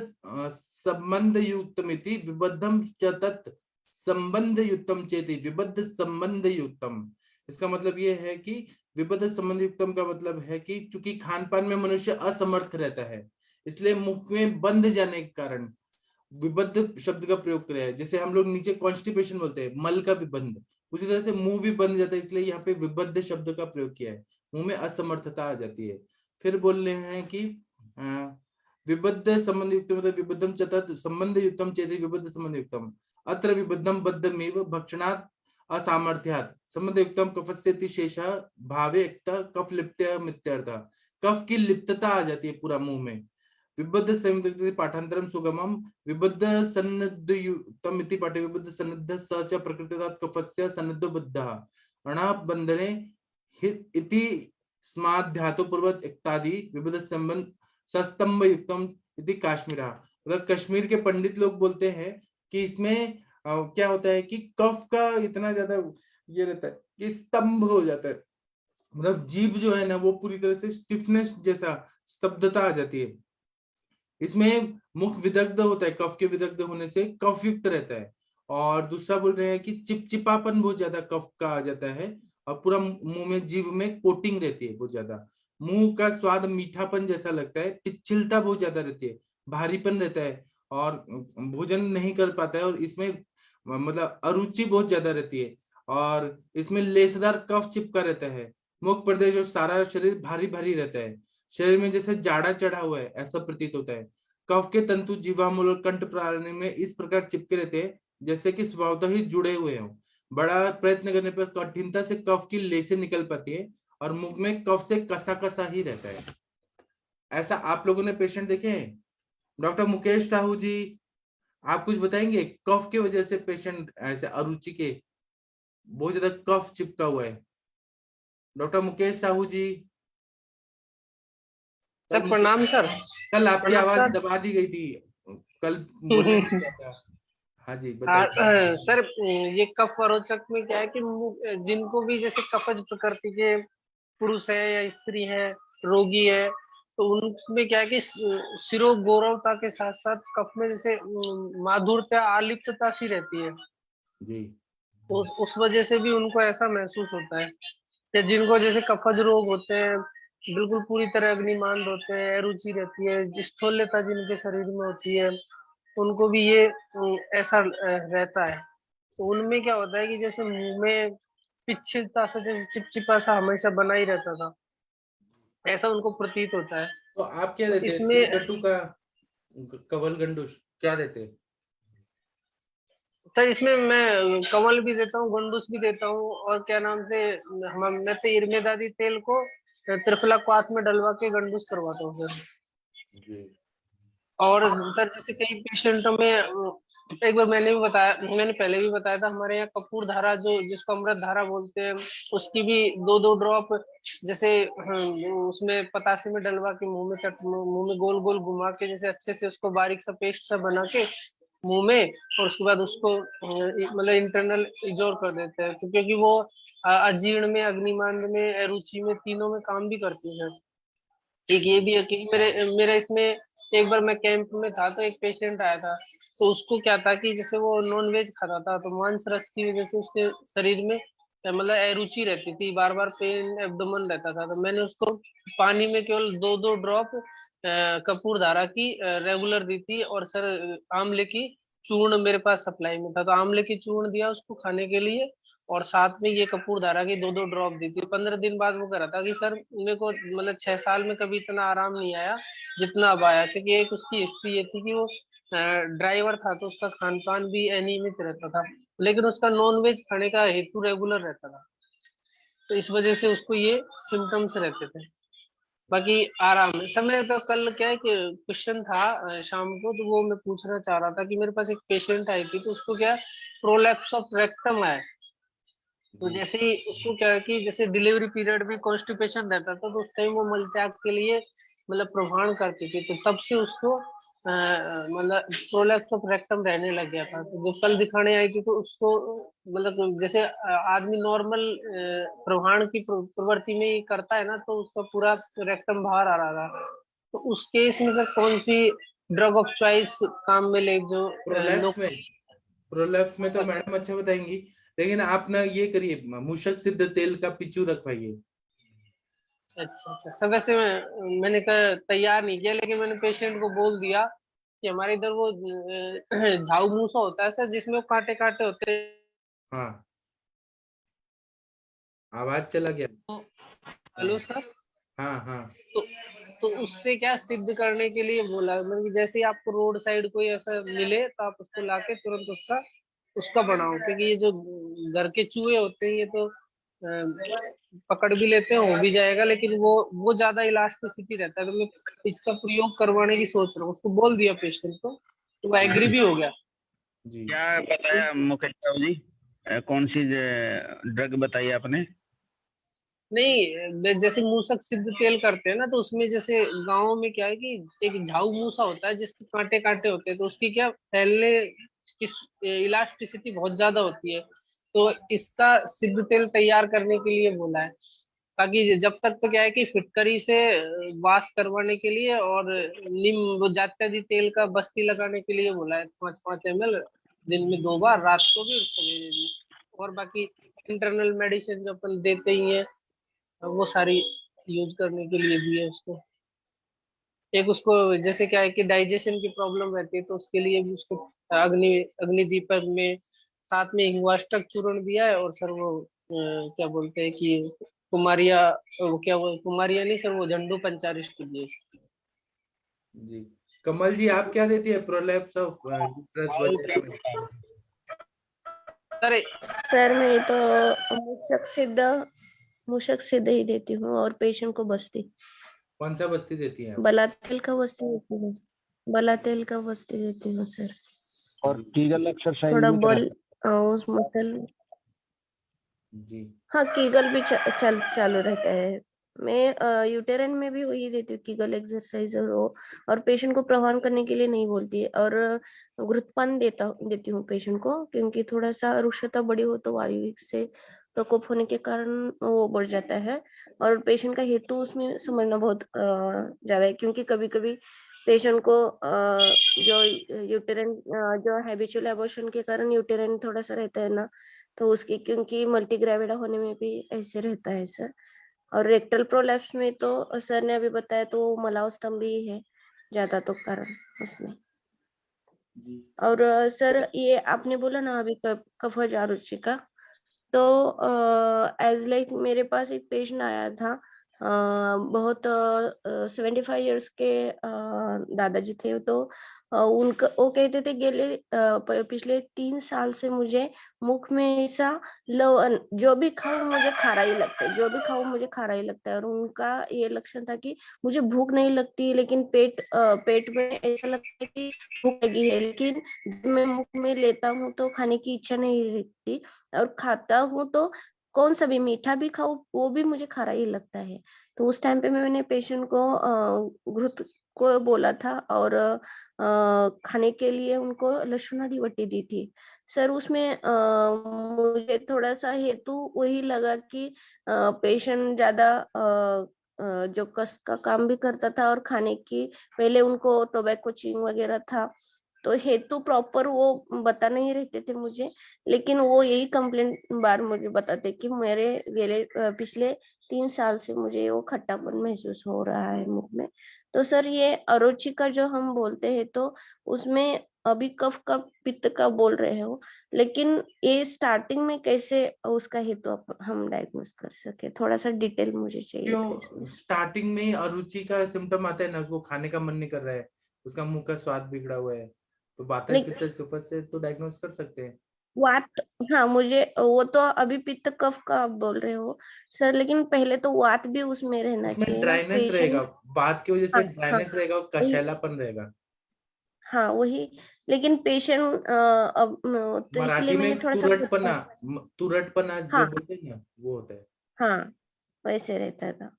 संबंध युक्तमिति विबद्धम च तत् संबंध युक्तम चेति विबद्ध संबंध युक्तम। इसका मतलब ये है कि विबद्ध संबंध युक्तम का मतलब है कि चूंकि खान पान में मनुष्य असमर्थ रहता है, इसलिए मुख में बंध जाने के कारण विबद्ध शब्द का प्रयोग किया है। जैसे हम लोग नीचे कॉन्स्टिपेशन बोलते हैं, मल का विबंध, उसी तरह से मुंह भी बंध जाता है, इसलिए यहाँ पे विबद्ध शब्द का प्रयोग किया है, मुंह में असमर्थता आ जाती है। फिर बोल रहे हैं कि विबद्ध संबंध युक्त मतलब विबद्धम चतत संबंध युक्तम चेति विबद्ध संबंध युक्तम, अत्र विबद्धम बद्धमेव भक्षणात् असामर्थ्यात् संबंध युक्तम कफस्यति शेषः भावे एकता कफ लिप्तमित्यर्थः, कफ की लिप्तता आ जाती है पूरा मुंह में। विबद्ध संयुक्त पाठांतरम सुगमम विबद्ध सन्निध युक्तम इति पाठे विबद्ध सन्निध स च प्रकृतितात् कफस्य सन्निधो बद्धः अणः बंधने इति स्माद्धातु पूर्वक इत्यादि विबद्ध संबंध सस्तंभ युक्तम इति काश्मीरा। मतलब कश्मीर के पंडित लोग बोलते हैं कि इसमें क्या होता है कि कफ का इतना ज्यादा ये रहता है कि स्तंभ हो जाता है, मतलब जीभ जो है ना वो पूरी तरह से स्टिफनेस जैसा स्तब्धता आ जाती है। इसमें मुख विदग्ध होता है, कफ के विदग्ध होने से कफ युक्त रहता है। और दूसरा बोल रहे हैं कि चिपचिपापन बहुत ज्यादा कफ का आ जाता है, और पूरा मुंह में जीभ में कोटिंग रहती है बहुत ज्यादा, मुंह का स्वाद मीठापन जैसा लगता है, पिच्छलता बहुत ज्यादा रहती है, भारीपन रहता है, और भोजन नहीं कर पाता है, और इसमें मतलब अरुचि बहुत ज्यादा रहती है, और इसमें लेसदार कफ चिपका रहता है, मुख प्रदेश और सारा शरीर भारी भारी रहता है, शरीर में जैसे जाड़ा चढ़ा हुआ है ऐसा प्रतीत होता है। कफ के तंतु जीवामूल और कंठ प्रणाली में इस प्रकार चिपके रहते हैं जैसे कि स्वभावतः ही जुड़े हुए हों। बड़ा प्रयत्न करने पर कठिनता से कफ की लेसे निकल पाती है और मुख में कफ से कसा कसा ही रहता है। ऐसा आप लोगों ने पेशेंट देखे हैं? डॉक्टर मुकेश साहू जी, आप कुछ बताएंगे? कफ के वजह से पेशेंट ऐसे अरुचि के बहुत ज्यादा कफ चिपका हुआ है। डॉक्टर मुकेश साहू जी। सर प्रणाम सर। कल आपकी आवाज दबा दी गई थी, कल बोलने नहीं आता। हाँ जी बताइए। सर ये कफ अरोचक में क्या है कि जिनको भी जैसे कफज प्रकृति के पुरुष है या स्त्री है, रोगी है, तो उनमें क्या है कि सिरो गौरवता के साथ साथ कफ में जैसे माधुरता आलिप्तता सी रहती है जी, तो उस वजह से भी उनको ऐसा महसूस होता है। या जिनको जैसे कफज रोग होते हैं, बिल्कुल पूरी तरह अग्निमांद होते हैं, रुचि रहती है, स्थूलता जिनके शरीर में होती है, उनको भी ये ऐसा रहता है। तो उनमें क्या होता है कि जैसे मुंह में पिच्छलता सा, जैसे चिपचिपा सा हमेशा बना ही रहता था, ऐसा उनको प्रतीत होता है। तो आप क्या देते हैं? इसमें गट्टू का कवल गंडूस क्या देते हैं? सर इसमें मैं कमल भी देता हूँ, गंडूस भी देता हूँ, और क्या नाम से मैं तो इर्मेदादी तेल को त्रिफला क्वाथ में डलवा के गंडूस करवाता हूँ सर। और सर जैसे कई पेशेंटों में एक बार मैंने पहले भी बताया था, हमारे यहाँ कपूर धारा जो जिसको अमृत धारा बोलते हैं, उसकी भी 2-2 ड्रॉप जैसे उसमें पतासे में डलवा के मुंह में गोल गोल घुमा के जैसे अच्छे से उसको बारीक सा पेस्ट सा बना के मुंह में, और उसके बाद उसको मतलब इंटरनल इजोर कर देते हैं, क्योंकि वो अजीर्ण में, अग्निमांद में, रुचि में, तीनों में काम भी करती है। एक ये भी है कि मेरा इसमें एक बार मैं कैंप में था तो एक पेशेंट आया था, तो उसको क्या था कि जैसे वो नॉन वेज खाता था तो मांस रस की वजह से उसके शरीर में मतलब अरुचि रहती थी, बार बार पेन एब्डोमेन रहता था। तो मैंने उसको पानी में केवल 2-2 ड्रॉप कपूर धारा की रेगुलर दी थी, और सर आंवले की चूर्ण मेरे पास सप्लाई में था, तो आंवले की चूर्ण दिया उसको खाने के लिए, और साथ में ये कपूर धारा की 2-2 ड्रॉप दी थी। 15 दिन बाद वो कह रहा था कि सर मेरे को मतलब 6 साल में कभी इतना आराम नहीं आया जितना अब आया, क्योंकि एक उसकी हिस्ट्री ये थी कि वो ड्राइवर था तो उसका खान पान भी अनियमित रहता था, लेकिन उसका नॉन वेज खाने का हेतु रेगुलर रहता था, तो इस वजह से उसको ये सिम्टम्स रहते थे। बाकी आराम है सर। मेरे तो कल क्या है कि क्वेश्चन था शाम को, तो वो मैं पूछना चाह रहा था कि मेरे पास एक पेशेंट आई थी, तो उसको क्या प्रोलैप्स ऑफ रेक्टम है। तो जैसे ही उसको क्या है कि जैसे डिलीवरी पीरियड में कॉन्स्टिपेशन रहता था, तो उस टाइम वो मलत्याग के लिए मतलब प्रभाण करती थी, तो तब से उसको मतलब प्रोलैप्स ऑफ रेक्टम रहने लग गया था। तो जब कल दिखाने आई थी तो उसको मतलब जैसे आदमी नॉर्मल प्रभाण की प्रवृत्ति में ही करता है ना, तो उसका पूरा रेक्टम बाहर आ रहा था। तो उस केस में सर कौन सी ड्रग ऑफ चॉइस काम में ले जो प्रोलैप्स में तो मैडम अच्छा बताएंगी, लेकिन आप ना ये करिए, मूषक सिद्ध तेल का पिच्चू रखवाइए। अच्छा सब वैसे मैंने कहा तैयार नहीं किया, लेकिन मैंने पेशेंट को बोल दिया कि हमारे इधर वो झाऊ मूसा होता है सर, जिसमें वो कांटे कांटे होते हैं। हाँ, आवाज चला गया। Hello sir. हाँ हाँ। तो उससे क्या सिद्ध करने के लिए बोला, मतलब जैसे ही आपको रोड साइड कोई ऐसा मिले तो आप उसको लाके तुरंत उसका बनाओ, क्योंकि ये जो घर के चूहे होते हैं ये तो पकड़ भी लेते हैं, हो भी जाएगा, लेकिन वो ज्यादा इलास्टिसिटी रहता है, तो मैं इसका प्रयोग करवाने की सोच रहा हूँ। उसको बोल दिया पेशेंट को, तो वो एग्री भी हो गया। क्या बताया मुकेश साहू जी, कौन सी ड्रग बताई आपने? नहीं, जैसे मूसक सिद्ध तेल करते हैं ना, तो उसमें जैसे गाँव में क्या है कि एक झाऊ मूसा होता है जिसके कांटे कांटे होते हैं, तो उसकी क्या फैलने की इलास्टिसिटी बहुत ज्यादा होती है, तो इसका सिद्ध तेल तैयार करने के लिए बोला है। ताकि जब तक तो क्या है कि फिटकरी से वाश करवाने के लिए, और नीम वो जात्यादि तेल का बस्ती लगाने के लिए बोला है, 5-5 ml दिन में 2 बार, रात को भी और सवेरे भी। और बाकी इंटरनल मेडिसिन जो अपन देते ही हैं वो सारी यूज करने के लिए भी है उसको। एक उसको जैसे क्या है कि डाइजेशन की प्रॉब्लम रहती है, तो उसके लिए भी उसको अग्नि दीपक में साथ में हिंगवाष्टक चूर्ण दिया है, और सर वो क्या बोलते हैं कि कुमारिया, वो क्या वो कुमारिया नहीं सर, वो झंडू पंचारिष्ट दिए। जी कमल जी, आप क्या देती है प्रोलैप्स ऑफ यूट्रस वगैरह में? सर मैं तो मूषक सिद्ध ही देती हूँ, और पेशेंट को बस्ती। कौन सा बस्ती देती हैं आप? बला तेल का बस्ती देती हूँ, बला तेल का बस्ती देती हूँ सर। और कीगल एक्सरसाइज थोड़ा भी बल उस मसल। जी हाँ, कीगल भी चालू रहता है। मैं यूटेरन में भी वही देती हूँ, कीगल एक्सरसाइज, और पेशेंट को प्रवाहन करने के लिए नहीं बोलती है, और घृतपान देती हूँ पेशेंट को, क्योंकि थोड़ा सा रुक्षता बड़ी हो तो वायु से प्रकोप होने के कारण वो बढ़ जाता है, और पेशेंट का हेतु उसमें समझना बहुत ज्यादा है, क्योंकि कभी कभी पेशेंट को जो यूटेरन जो हैबिचुअल एबॉर्शन के कारण यूटेरन थोड़ा सा रहता है ना, तो उसकी क्योंकि मल्टीग्रेविडा होने में भी ऐसे रहता है सर। और रेक्टल प्रोलैप्स में तो सर ने अभी बताया तो मलाव स्तंभ भी है ज्यादा तो कारण उसमें। और सर ये आपने बोला ना अभी कफज आरुचि का, तो एज लाइक मेरे पास एक पेशेंट आया था, बहुत 75 इयर्स के दादाजी थे, तो उनका वो कहते थे पिछले 3 साल से मुझे मुख में ऐसा लवन, जो भी खाऊं मुझे खारा ही लगता है, जो भी खाऊं मुझे खारा ही लगता है, और उनका ये लक्षण था कि मुझे भूख नहीं लगती, लेकिन पेट में ऐसा लगता है कि भूख लगी है, लेकिन जब मैं मुख में लेता हूँ तो खाने की इच्छा नहीं रहती, और खाता हूँ तो कौन सा भी मीठा भी खाऊं वो भी मुझे खारा ही लगता है। तो उस टाइम पे मैंने पेशेंट को घृत को बोला था, और खाने के लिए उनको लहसुनादी वटी दी थी सर। उसमें मुझे थोड़ा सा हेतु वही लगा कि पेशेंट ज्यादा जो कस का काम भी करता था और खाने की, पहले उनको टोबैको चिंग वगैरह था, तो हेतु प्रॉपर वो बता नहीं रहते थे मुझे, लेकिन वो यही कंप्लेंट बार मुझे बताते कि मेरे पिछले 3 साल से मुझे वो खट्टापन महसूस हो रहा है मुख में। तो सर ये अरुचि का जो हम बोलते हैं तो उसमें अभी कफ का पित्त का बोल रहे हो, लेकिन ये स्टार्टिंग में कैसे उसका हेतु हम डायग्नोस कर सके, थोड़ा सा डिटेल मुझे चाहिए था इसमें। क्यों स्टार्टिंग में अरुचि का सिम्टम आता है ना, उसको खाने का मन नहीं कर रहा है, उसका मुंह का स्वाद बिगड़ा हुआ है, तो वातज पित्तज कफ से तो डायग्नोस कर सकते हैं। वात, हाँ मुझे वो तो अभी पित्त कफ का आप बोल रहे हो सर, लेकिन पहले तो वात भी उसमें रहना उसमें चाहिए ना ड्राइनेस रहेगा, पेशेंट। बात की वजह से हाँ हाँ ड्राइनेस रहेगा और वही, कशैलापन रहेगा। हाँ वही, लेकिन पेशेंट तो इसलिए मराठी मैंने में थोड़ा सा तुरटपना जो हाँ बोलते हैं ना, वो होता है। हाँ वैसे रहता था,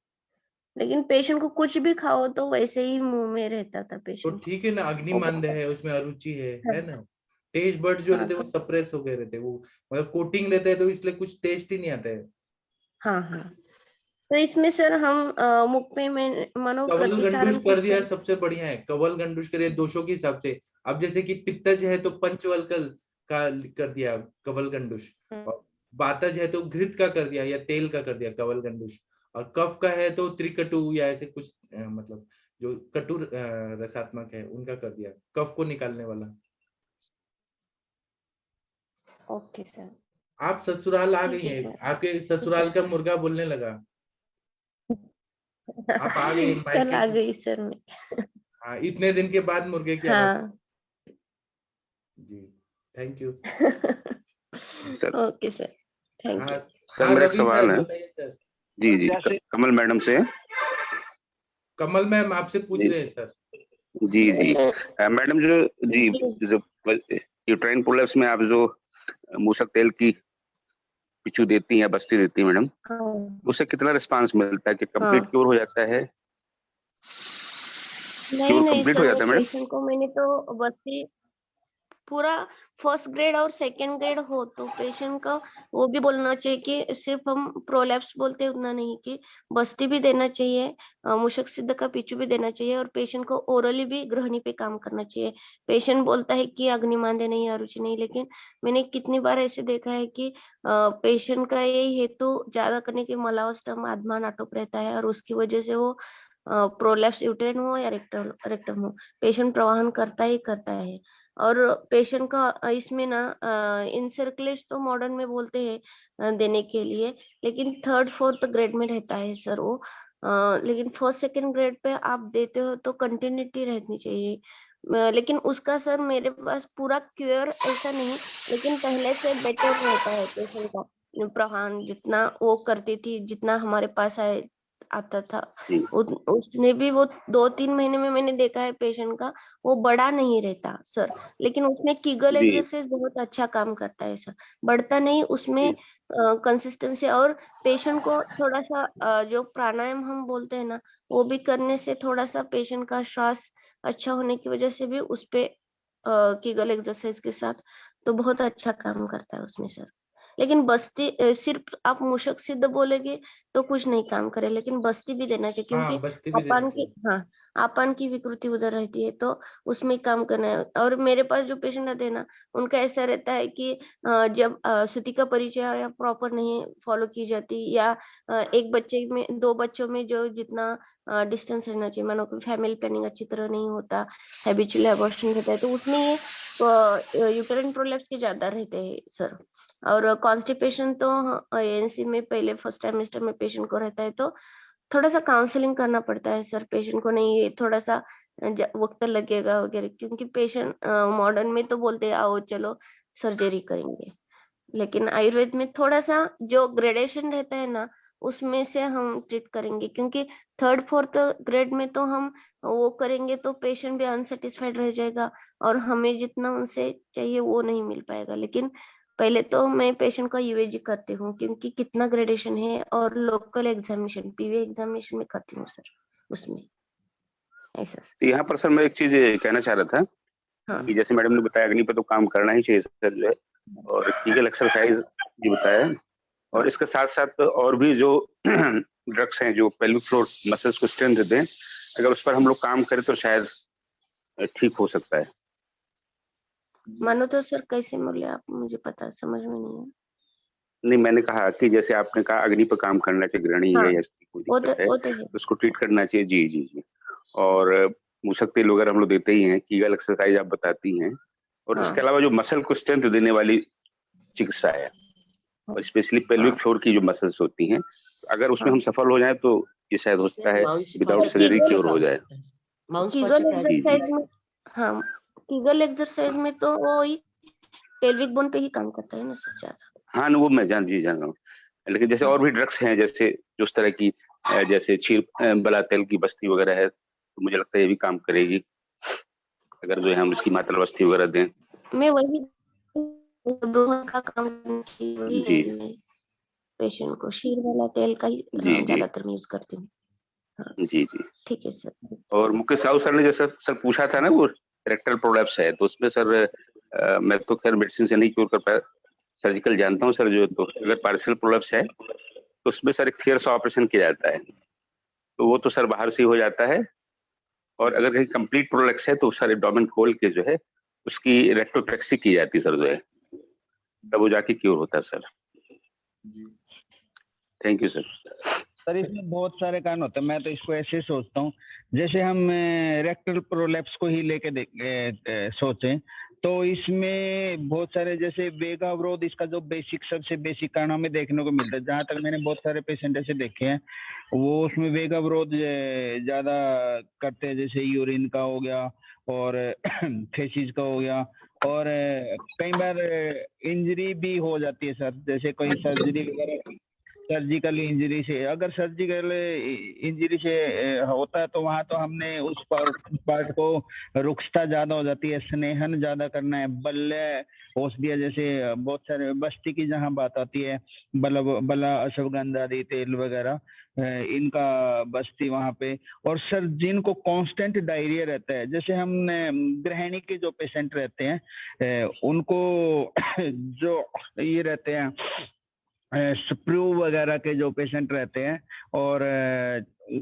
लेकिन पेशेंट को कुछ भी खाओ तो वैसे ही मुंह में रहता था तो पेशेंट को। ठीक है ना, वो अग्निमांद है, उसमें अरुचि हाँ है ना। टेस्ट बर्ड्स जो हाँ रहते हैं वो सप्रेस हो गए रहते हैं, वो मतलब कोटिंग रहता है, तो इसलिए कुछ टेस्ट ही नहीं आता है। हाँ हाँ। तो इसमें सर हम मुख में मानो कवल गंडूश प्रतिसारण कर कुछ दिया सबसे बढ़िया है, कवल गंडूश करे दोषों के हिसाब से। अब जैसे कि पित्तज है तो पंचवल्कल का कर दिया कवल गंडूश, और वातज है तो घृत का कर दिया या तेल का कर दिया कवल गंडूश, और कफ का है तो त्रिकटु या ऐसे कुछ मतलब जो कटु रसात्मक है उनका कर दिया, कफ को निकालने वाला। Okay sir. आप ससुराल आ गई ठीक है हैं, सर। आपके ससुराल का मुर्गा बोलने लगा। आप आ गई कल आ मायके। गई सर मैं। हाँ, इतने दिन के बाद मुर्गे की आवाज। हाँ जी, thank you. Sir okay sir, thank हाँ यू। सर हाँ, मेरा एक रवि सवाल सर है। बताइए सर। जी जी कमल मैडम से। कमल मैम आपसे पूछ जी रहे हैं सर। जी जी मैडम जो जी जो यूट्राइन प्रोलेप्स में आप जो मूसक तेल की पिचू देती हैं, बस्ती देती हैं मैडम, हाँ उससे कितना रिस्पांस मिलता है कि कंप्लीट हाँ। क्योर हो जाता है? नहीं क्योर नहीं कंप्लीट हो सर, वो जाता है मैडम? पेशेंट को मैंने तो बस्ती पूरा फर्स्ट ग्रेड और सेकेंड ग्रेड हो तो पेशेंट का वो भी बोलना चाहिए कि सिर्फ हम प्रोलैप्स बोलते हैं उतना नहीं, कि बस्ती भी देना चाहिए, मूषक सिद्ध का पिचू भी देना चाहिए, और पेशेंट को ओरली भी ग्रहणी पे काम करना चाहिए। पेशेंट बोलता है कि अग्निमांद्य नहीं, अरुचि नहीं, लेकिन मैंने कितनी बार ऐसे देखा है कि पेशेंट का यही हेतु ज्यादा करने के मलावस्टम आत्मान आटोप रहता है, और उसकी वजह से वो प्रोलैप्स यूटेरिन हो या रेक्टम हो, पेशेंट प्रवाहन करता ही करता है। और पेशेंट का इसमें ना इनसर्कुलेश तो मॉडर्न में बोलते हैं देने के लिए, लेकिन थर्ड फोर्थ ग्रेड में रहता है सर वो, लेकिन फर्स्ट सेकंड ग्रेड पे आप देते हो तो कंटिन्यूटी रहनी चाहिए। लेकिन उसका सर मेरे पास पूरा क्योर ऐसा नहीं, लेकिन पहले से बेटर रहता है पेशेंट का प्रहान, जितना वो करती थी, जितना हमारे पास आता था, उसने भी वो 2-3 महीने में मैंने देखा है पेशेंट का वो बड़ा नहीं रहता सर, लेकिन उसमें कीगल जी एक्सरसाइज बहुत अच्छा काम करता है सर, बढ़ता नहीं उसमें कंसिस्टेंसी, और पेशेंट को थोड़ा सा जो प्राणायाम हम बोलते हैं ना, वो भी करने से थोड़ा सा पेशेंट का श्वास अच्छा होने की वजह से भी उस पे कीगल एक्सरसाइज के साथ तो बहुत अच्छा काम करता है उसमें सर। लेकिन बस्ती सिर्फ आप मूषक सिद्ध बोलेगे तो कुछ नहीं काम करे, लेकिन बस्ती भी देना चाहिए, क्योंकि हाँ, बस्ती भी देना अपान की, चाहिए। हाँ अपान की विकृति उधर रहती है तो उसमें काम करना है। और मेरे पास जो पेशेंट आते हैं ना, उनका ऐसा रहता है कि जब श्रुति का परिचय प्रॉपर नहीं फॉलो की जाती, या एक बच्चे में 2 बच्चों में जो जितना डिस्टेंस रहना चाहिए, मानो कि फैमिली प्लानिंग अच्छी तरह नहीं होता, हैबिचुअल अबॉर्शन रहता है, तो उसमें ये यूटेरिन प्रोलैप्स के ज्यादा रहते हैं सर। और कॉन्स्टिपेशन तो एएनसी में पहले फर्स्ट ट्राइमेस्टर में पेशेंट को रहता है तो थोड़ा सा काउंसलिंग करना पड़ता है सर पेशेंट को, नहीं ये थोड़ा सा वक्त लगेगा वगैरह, क्योंकि पेशेंट मॉडर्न में तो बोलते हैं आओ चलो सर्जरी करेंगे, लेकिन आयुर्वेद में थोड़ा सा जो ग्रेडेशन रहता है ना, उसमें से हम ट्रीट करेंगे, क्योंकि थर्ड फोर्थ ग्रेड में तो हम वो करेंगे तो पेशेंट भी अनसेटिस्फाइड रह जाएगा, और हमें जितना उनसे चाहिए वो नहीं मिल पाएगा। लेकिन पहले तो मैं पेशेंट का यूएजी करती हूँ, क्योंकि कितना ग्रेडेशन है, और लोकल एग्जामिनेशन पीवी एग्जामिनेशन में करती हूँ सर उसमें, ऐसा सर। तो यहाँ पर सर मैं एक चीज कहना चाह रहा था हाँ कि जैसे मैडम ने बताया अग्नि पर तो काम करना ही चाहिए सर जो है, और कीगल एक्सरसाइज भी बताया, और इसके साथ साथ और भी जो ड्रग्स हैं जो पेल्विक फ्लोर मसल्स को स्ट्रेंथ देते हैं, अगर उस पर हम लोग काम करें तो शायद ठीक हो सकता है। मानो तो सर कैसे बोले आप, मुझे पता समझ में नहीं है। नहीं, मैंने कहा कि जैसे आपने कहा अग्नि पर काम करना चाहिए, ग्रहणी हाँ, है या कोई दिक्कत है वो तो है। तो उसको ट्रीट करना चाहिए। जी जी जी। और मूसक तेल वगैरह हम लोग देते ही हैं, कीगल एक्सरसाइज आप बताती हैं, और इसके हाँ, अलावा जो मसल को स्ट्रेंथ देने वाली चिकित्सा है, और स्पेशली पेल्विक फ्लोर की जो मसल्स होती हैं, अगर उसमें हम सफल हो जाए तो ये शायद हो सकता है विदाउट सर्जरी क्योर हो जाए। कीगल एक्सरसाइज में, हाँ कीगल एक्सरसाइज में तो वो ही पेल्विक बोन पे ही काम करता है ना सर ज्यादा। हाँ, वो मैं जान रहा हूँ, लेकिन जैसे और भी ड्रग्स हैं, जैसे जो उस तरह की जैसे बला तेल की बस्ती वगैरह है, तो मुझे लगता है ये भी काम करेगी अगर जो है हम इसकी मात्रा बस्ती वगैरह दें। मैं वही का काम जी पेशेंट को शीर वाला तेल का ही जी जी ज्यादातर यूज करती हूँ। जी जी। ठीक है सर। और मुकेश साहू सर ने जैसा सर पूछा था ना, वो रेक्टल प्रोलैप्स है, तो उसमें सर मैं तो खैर मेडिसिन से नहीं क्योर कर पाया, सर्जिकल जानता हूँ सर। जो तो अगर पार्शियल प्रोलैप्स है तो उसमें सर एक फियर्स ऑपरेशन किया जाता है, तो वो तो सर बाहर से ही हो जाता है, और अगर कहीं कंप्लीट प्रोलैप्स है तो सर एब्डोमेन खोल के जो है उसकी रेक्टोट्रेक्सी की जाती है सर, जो है तब वो जाके क्योर होता है sir. Thank you sir. Sir इसमें बहुत सारे कारण होते हैं, मैं तो इसको ऐसे सोचता हूँ, जैसे हम रेक्टल प्रोलैप्स को ही लेके सोचें तो इसमें बहुत सारे जैसे वेगावरोध, इसका जो सबसे बेसिक कारण हमें देखने को मिलता है। जहां तक मैंने बहुत सारे पेशेंट ऐसे देखे हैं वो उसमें वेगावरोध ज्यादा करते हैं, जैसे यूरिन का हो गया और फेसिस का हो गया, और कई बार इंजरी भी हो जाती है सर, जैसे कोई सर्जरी वगैरह, सर्जिकल इंजरी से, अगर सर्जिकल इंजरी से होता है तो वहां तो हमने उस पार्ट को रुक्षता ज्यादा हो जाती है, स्नेहन ज्यादा करना है, बल्ले औषधियाँ जैसे बहुत सारे बस्ती की जहाँ बात आती है, बला अश्वगंधा आदि तेल वगैरह इनका बस्ती वहां पे। और सर जिनको कांस्टेंट डायरिया रहता है, जैसे हम गृहिणी के जो पेशेंट रहते हैं उनको जो ये रहते हैं स्प्रू वगैरह के जो पेशेंट रहते हैं, और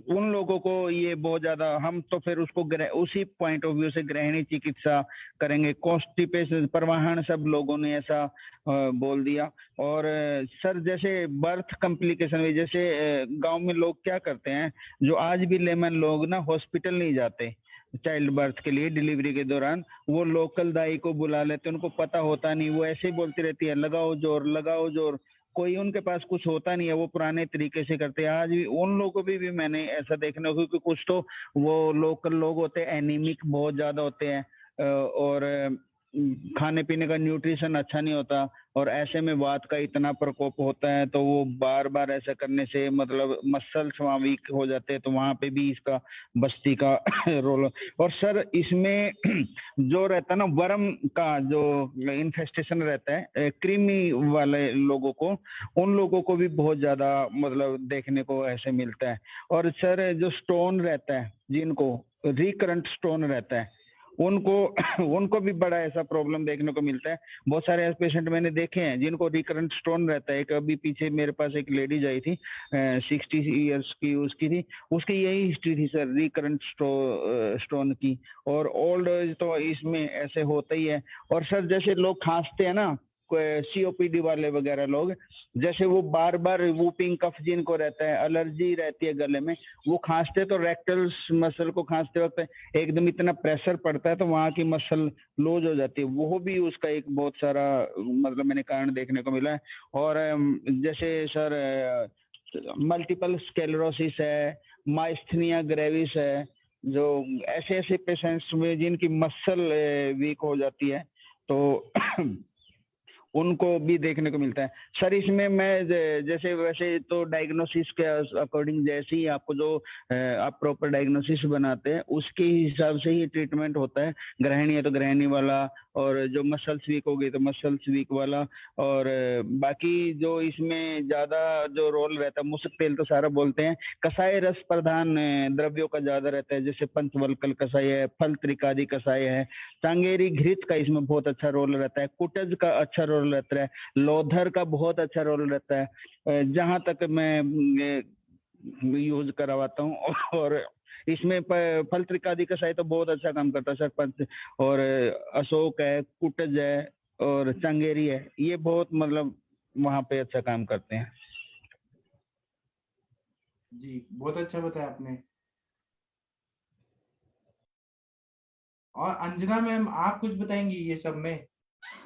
उन लोगों को ये बहुत ज्यादा, हम तो फिर उसको उसी पॉइंट ऑफ व्यू से गृहिणी चिकित्सा करेंगे। कॉन्स्टिपेशन परवाहन सब लोगों ने ऐसा बोल दिया। और सर जैसे बर्थ कॉम्प्लिकेशन में, जैसे गांव में लोग क्या करते हैं, जो आज भी लेमन लोग ना हॉस्पिटल नहीं जाते चाइल्ड बर्थ के लिए, डिलीवरी के दौरान वो लोकल दाई को बुला लेते, उनको पता होता नहीं, वो ऐसे ही बोलती रहती है लगाओ जोर लगाओ जोर, कोई उनके पास कुछ होता नहीं है, वो पुराने तरीके से करते हैं। आज भी उन लोगों को भी मैंने ऐसा देखना, क्योंकि कुछ तो वो लोकल लोग होते हैं एनीमिक बहुत ज्यादा होते हैं और खाने पीने का न्यूट्रिशन अच्छा नहीं होता, और ऐसे में वात का इतना प्रकोप होता है, तो वो बार बार ऐसा करने से मतलब मसल्स वहाँ वीक हो जाते हैं, तो वहाँ पे भी इसका बस्ती का रोल। और सर इसमें जो रहता है ना वर्म का जो इन्फेस्टेशन रहता है कृमि वाले लोगों को, उन लोगों को भी बहुत ज्यादा मतलब देखने को ऐसे मिलता है। और सर जो स्टोन रहता है, जिनको रिकरेंट स्टोन रहता है, उनको भी बड़ा ऐसा प्रॉब्लम देखने को मिलता है। बहुत सारे ऐसे पेशेंट मैंने देखे हैं जिनको रिकरेंट स्टोन रहता है। एक अभी पीछे मेरे पास एक लेडीज आई थी 60 इयर्स की, उसकी यही हिस्ट्री थी सर, रिकरेंट स्टोन की। और ओल्ड एज तो इसमें ऐसे होता ही है। और सर जैसे लोग खांसते हैं ना, COPD वाले वगैरह लोग, जैसे वो बार बार वूपिंग कफ जिनको रहता है, एलर्जी रहती है गले में, वो खांसते तो रेक्टल मसल को खांसते वक्त एकदम इतना प्रेशर पड़ता है तो वहाँ की मसल लूज हो जाती है। वो भी उसका एक बहुत सारा मतलब मैंने कारण देखने को मिला है। और जैसे सर मल्टीपल स्क्लेरोसिस है, माइस्थेनिया ग्रेविस है, जो ऐसे पेशेंट्स में जिनकी मसल वीक हो जाती है, तो उनको भी देखने को मिलता है। सर इसमें मैं जैसे वैसे तो डायग्नोसिस के अकॉर्डिंग जैसे ही आपको जो आप प्रॉपर डायग्नोसिस बनाते हैं उसके हिसाब से ही ट्रीटमेंट होता है। गृहिणी है तो गृहिणी वाला, और जो मसल्स वीक हो गई तो मसल्स वीक वाला। और बाकी जो इसमें ज्यादा जो रोल रहता है, मूसक तेल तो सारा बोलते हैं, कसाय रस प्रधान द्रव्यों का ज्यादा रहता है, जैसे पंचवल्कल कसाय है, फल त्रिकादि कसाय है, चांगेरी घृत का इसमें बहुत अच्छा रोल रहता है, कुटज का अच्छा रोल रहता है, लोधर का बहुत अच्छा रोल रहता है। जहां तक मैं यूज करवाता हूँ। और इसमें फलत्रिकादि कषाय तो बहुत अच्छा काम करता है सर। पंच और अशोक है, कुटज है और चंगेरी है, ये बहुत मतलब वहाँ पे अच्छा काम करते हैं। जी, बहुत अच्छा बताया आपने। और अंजना मैम, आप कुछ बताएंगी ये सब में?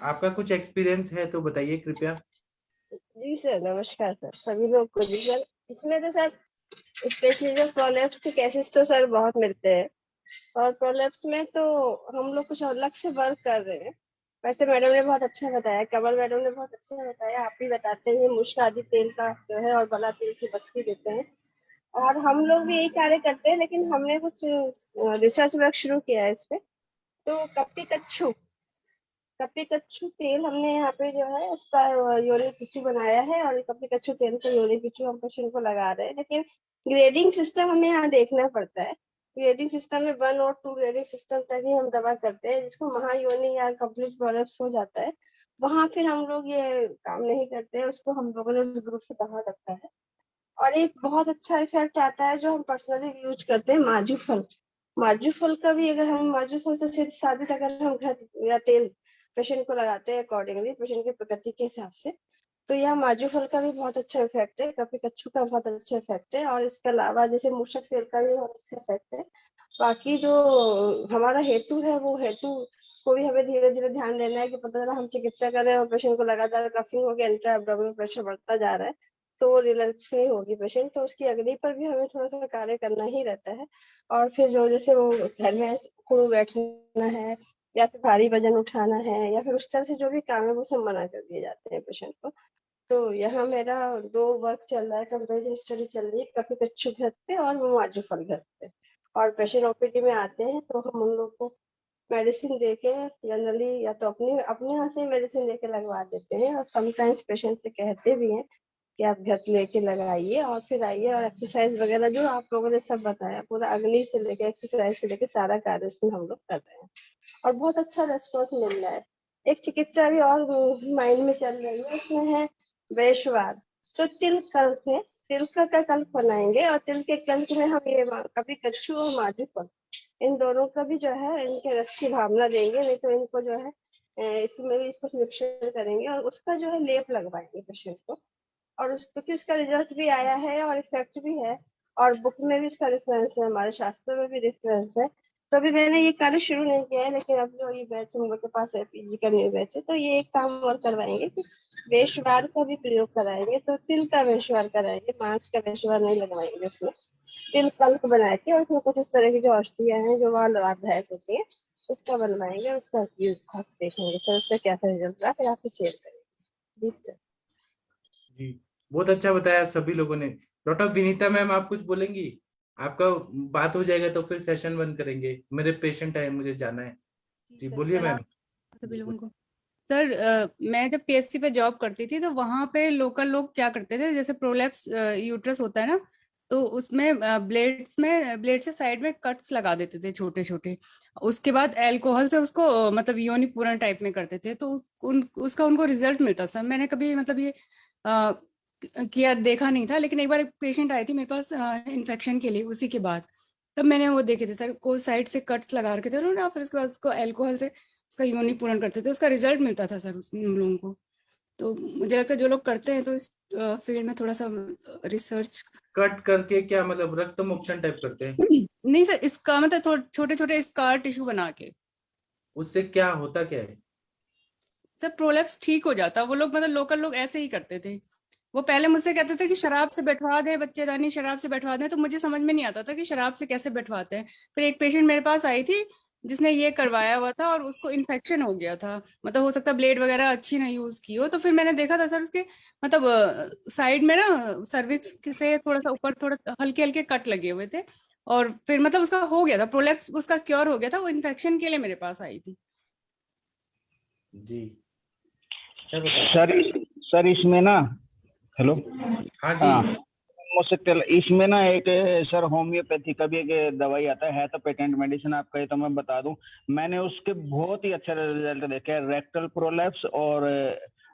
आपका कुछ एक्सपीरियंस है तो बताइए कृपया। जी सर, नमस्कार सर सभी लोग को। जी सर, इसमें तो सर स्पेशली जो प्रोलेप्स के केसेस तो सर बहुत मिलते हैं, और प्रोलेप्स में तो हम लोग कुछ अलग से वर्क कर रहे हैं। वैसे मैडम ने बहुत अच्छा बताया, कमल मैडम ने बहुत अच्छा बताया। आप भी बताते हैं मुश्क आदि तेल का जो है, और बला तेल की बस्ती देते हैं, और हम लोग भी यही कार्य करते हैं। लेकिन हमने कुछ रिसर्च वर्क शुरू किया है इसमें। तो कपी कच्चू तेल हमने यहाँ पे जो है उसका यूरिक पिच्चू बनाया है, और कपी कच्चू तेल का यूरिक पिच्चू हम पेशेंट को लगा रहे हैं। लेकिन ग्रेडिंग सिस्टम हमें यहाँ देखना पड़ता है। ग्रेडिंग सिस्टम में 1 और 2 ग्रेडिंग सिस्टम तक ही हम दवा करते हैं। जिसको महायोनि या कंप्लीट प्रोलेप्स हो जाता है, वहां फिर हम लोग ये काम नहीं करते हैं। उसको हम लोगों ने उस ग्रुप से बाहर रखा है। और एक बहुत अच्छा इफेक्ट आता है जो हम पर्सनली यूज करते हैं, माजू फल। माजू फल का भी, अगर हम माजू फल से सीधे साधे अगर हम घर या तेल पेशेंट को लगाते हैं अकॉर्डिंगली पेशेंट की प्रकृति के हिसाब से, तो यह माजू फल का भी बहुत अच्छा इफेक्ट है, कपी कच्चू का बहुत अच्छा इफेक्ट है, और इसके अलावा जैसे मूषक तेल का भी बहुत अच्छा इफेक्ट है। बाकी जो हमारा हेतु है, वो हेतु को भी हमें धीरे धीरे ध्यान देना है कि पता चला हम चिकित्सा कर रहे हैं और पेशेंट को लगातार कफिंग हो गया, इंट्रा एब्डोमिनल प्रेशर बढ़ता जा रहा है, तो वो रिलैक्स नहीं होगी पेशेंट। तो उसकी अग्नि पर भी हमें थोड़ा सा कार्य करना ही रहता है। और फिर जो जैसे वो घर में को बैठना है, या फिर भारी वजन उठाना है, या फिर उस तरह से जो भी काम है वो सब मना कर दिए जाते हैं पेशेंट को। तो यहाँ मेरा 2 वर्क चल रहा है, कंपेरिजन स्टडी चल रही है, कपी कच्चू घर पे और वो माजू फल घर पे। और पेशेंट ओपीडी में आते हैं तो हम उन लोग को मेडिसिन देके जनरली या तो अपने अपने यहाँ से मेडिसिन लेके लगवा देते हैं, और समटाइम्स पेशेंट से कहते भी हैं कि आप घर लेके लगाइए और फिर आइए। और एक्सरसाइज वगैरह जो आप लोगों ने सब बताया, पूरा अग्नि से लेके एक्सरसाइज से लेके सारा कार्य उसमें हम लोग कर रहे हैं, और बहुत अच्छा रेस्पॉन्स मिल रहा है। एक चिकित्सा अभी और माइंड में चल रही है, उसमें है वैश्यवाद। तो तिल कल्प है, तिल का कल्प बनाएंगे, और तिल के कल्प में हम ये कभी कच्चू और माजू फल, इन दोनों का भी जो है इनके रस की भावना देंगे, नहीं तो इनको जो है इसमें भी इसको मिक्सचर करेंगे, और उसका जो है लेप लगवाएंगे पेशेंट को। और क्योंकि उसका रिजल्ट भी आया है और इफेक्ट भी है, और बुक में भी उसका रेफरेंस है, हमारे शास्त्रों में भी रेफरेंस है। तो अभी मैंने ये कार्य शुरू नहीं किया है, लेकिन अब जो ये बैच हम लोग के पास है, पीजी का न्यू बैच है, तो ये एक काम और करवाएंगे कि वेशवार का भी प्रयोग कराएंगे। तो तिल का वेशवार कराएंगे, मांस का वेशवार नहीं लगवाएंगे उसमें। तिल कल्प बना के, और उसमें कुछ इस तरह की जो औषधियां हैं जो वहाँ लाभदायक होती है, उसका बनवाएंगे, उसका यूज खास देखेंगे सर, उसका क्या रिजल्ट रहा फिर आपसे शेयर करेंगे। जी सर। जी, बहुत अच्छा बताया सभी लोगों ने। डॉक्टर विनीता मैम, आप कुछ बोलेंगी? आपका बात हो जाएगा तो फिर सेशन बंद करेंगे, मेरे पेशेंट है, मुझे जाना है। जी बोलिए मैम। सभी लोगों को। सर मैं जब पीएससी पे जॉब करती थी तो वहां पे लोकल लोग क्या करते थे, जैसे प्रोलैप्स यूट्रस होता है ना, तो उसमें ब्लेड से साइड में कट्स लगा देते थे छोटे छोटे। उसके बाद अल्कोहल से उसको मतलब योनि पूरण टाइप में करते थे, तो उसका उनको रिजल्ट मिलता। सर मैंने कभी मतलब ये किया देखा नहीं था, लेकिन एक बार एक पेशेंट आई थी मेरे पास इन्फेक्शन के लिए, उसी के बाद तब मैंने वो देखे थे सर, को साइड से कट्स लगा रखे थे उन्होंने, फिर उसके बाद उसको अल्कोहल से उसका योनि पूरण करते थे, उसका रिजल्ट मिलता था सर उन लोगों को। तो मुझे लगता है जो लोग करते हैं तो इस फील्ड में थोड़ा सा रिसर्च। कट करके क्या मतलब रक्त मोक्षण टाइप करते हैं? नहीं सर, इसका मतलब छोटे छोटे स्कार टिश्यू बना के। उससे क्या होता क्या है? सर प्रोलैप्स ठीक हो जाता। वो लोग मतलब लोकल लोग ऐसे ही करते थे। वो पहले मुझसे कहते थे कि शराब से बैठवा दें बच्चेदानी, शराब से बैठवा दें, तो मुझे समझ में नहीं आता था कि शराब से कैसे बैठवाते हैं। फिर एक पेशेंट मेरे पास आई थी जिसने ये करवाया हुआ था और उसको इन्फेक्शन हो गया था, मतलब हो सकता है ब्लेड वगैरह अच्छी नहीं यूज की हो। तो फिर मैंने देखा था सर उसके मतलब साइड में ना सर्विक्स से थोड़ा सा ऊपर थोड़ा हल्के हल्के कट लगे हुए थे, और फिर मतलब उसका हो गया था, प्रोलैप्स उसका क्योर हो गया था। वो इन्फेक्शन के लिए मेरे पास आई थी। जी सर इसमें ना, हेलो, हाँ जी, मोसेक्टेल इसमें ना एक सर होम्योपैथी का भी एक दवाई आता है तो पेटेंट मेडिसिन आप कहे तो मैं बता दूं, मैंने उसके बहुत ही अच्छे रिजल्ट देखे हैं रेक्टल प्रोलैप्स और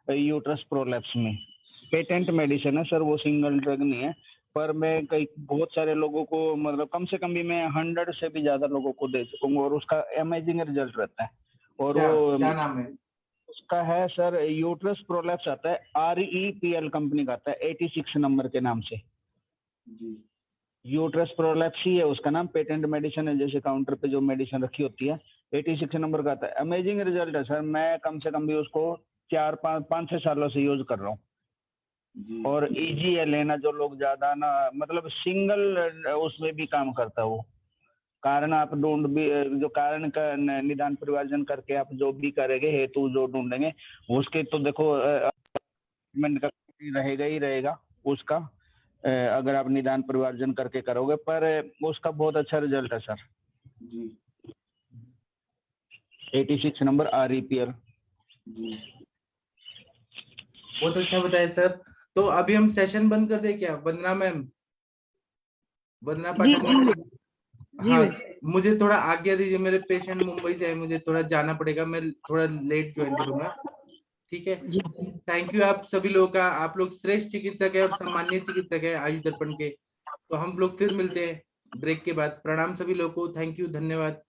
यूट्रस प्रोलैप्स में। पेटेंट मेडिसिन है सर, वो सिंगल ड्रग नहीं है। पर मैं कई बहुत सारे लोगों को मतलब कम से कम भी मैं 100 से भी ज्यादा लोगों को दे चुका हूँ और उसका अमेजिंग रिजल्ट रहता है। और वो क्या नाम है? उसका है सर यूट्रस प्रोलैप्स आता है, REPL कंपनी का आता है 86 नंबर के नाम से। जी यूट्रस प्रोलैप्स ही है उसका नाम, पेटेंट मेडिसिन है, जैसे काउंटर पे जो मेडिसिन रखी होती है। 86 नंबर का आता है, अमेजिंग रिजल्ट है सर। मैं कम से कम भी उसको 4-5-6 सालों से यूज कर रहा हूँ और इजी है लेना। जो लोग ज्यादा ना मतलब सिंगल उसमें भी काम करता है वो। कारण आप ढूंढ भी जो कारण का निदान परिवर्जन करके आप जो भी करेंगे हेतु जो ढूंढेंगे उसके तो देखो का रहेगा ही रहेगा उसका, अगर आप निदान परिवर्जन करके करोगे, पर उसका बहुत अच्छा रिजल्ट है सर। जी 86 नंबर REPL। जी बहुत अच्छा बताया सर। तो अभी हम सेशन बंद कर दे क्या? वंदना मैम, वंदना पाठक मैम। हाँ मुझे थोड़ा आज्ञा दीजिए, मेरे पेशेंट मुंबई से है, मुझे थोड़ा जाना पड़ेगा, मैं थोड़ा लेट ज्वाइन करूंगा, ठीक है? थैंक यू आप सभी लोगों का। आप लोग श्रेष्ठ चिकित्सक है और सम्मानीय चिकित्सक है आयुष दर्पण के। तो हम लोग फिर मिलते हैं ब्रेक के बाद। प्रणाम सभी लोगों को, थैंक यू, धन्यवाद।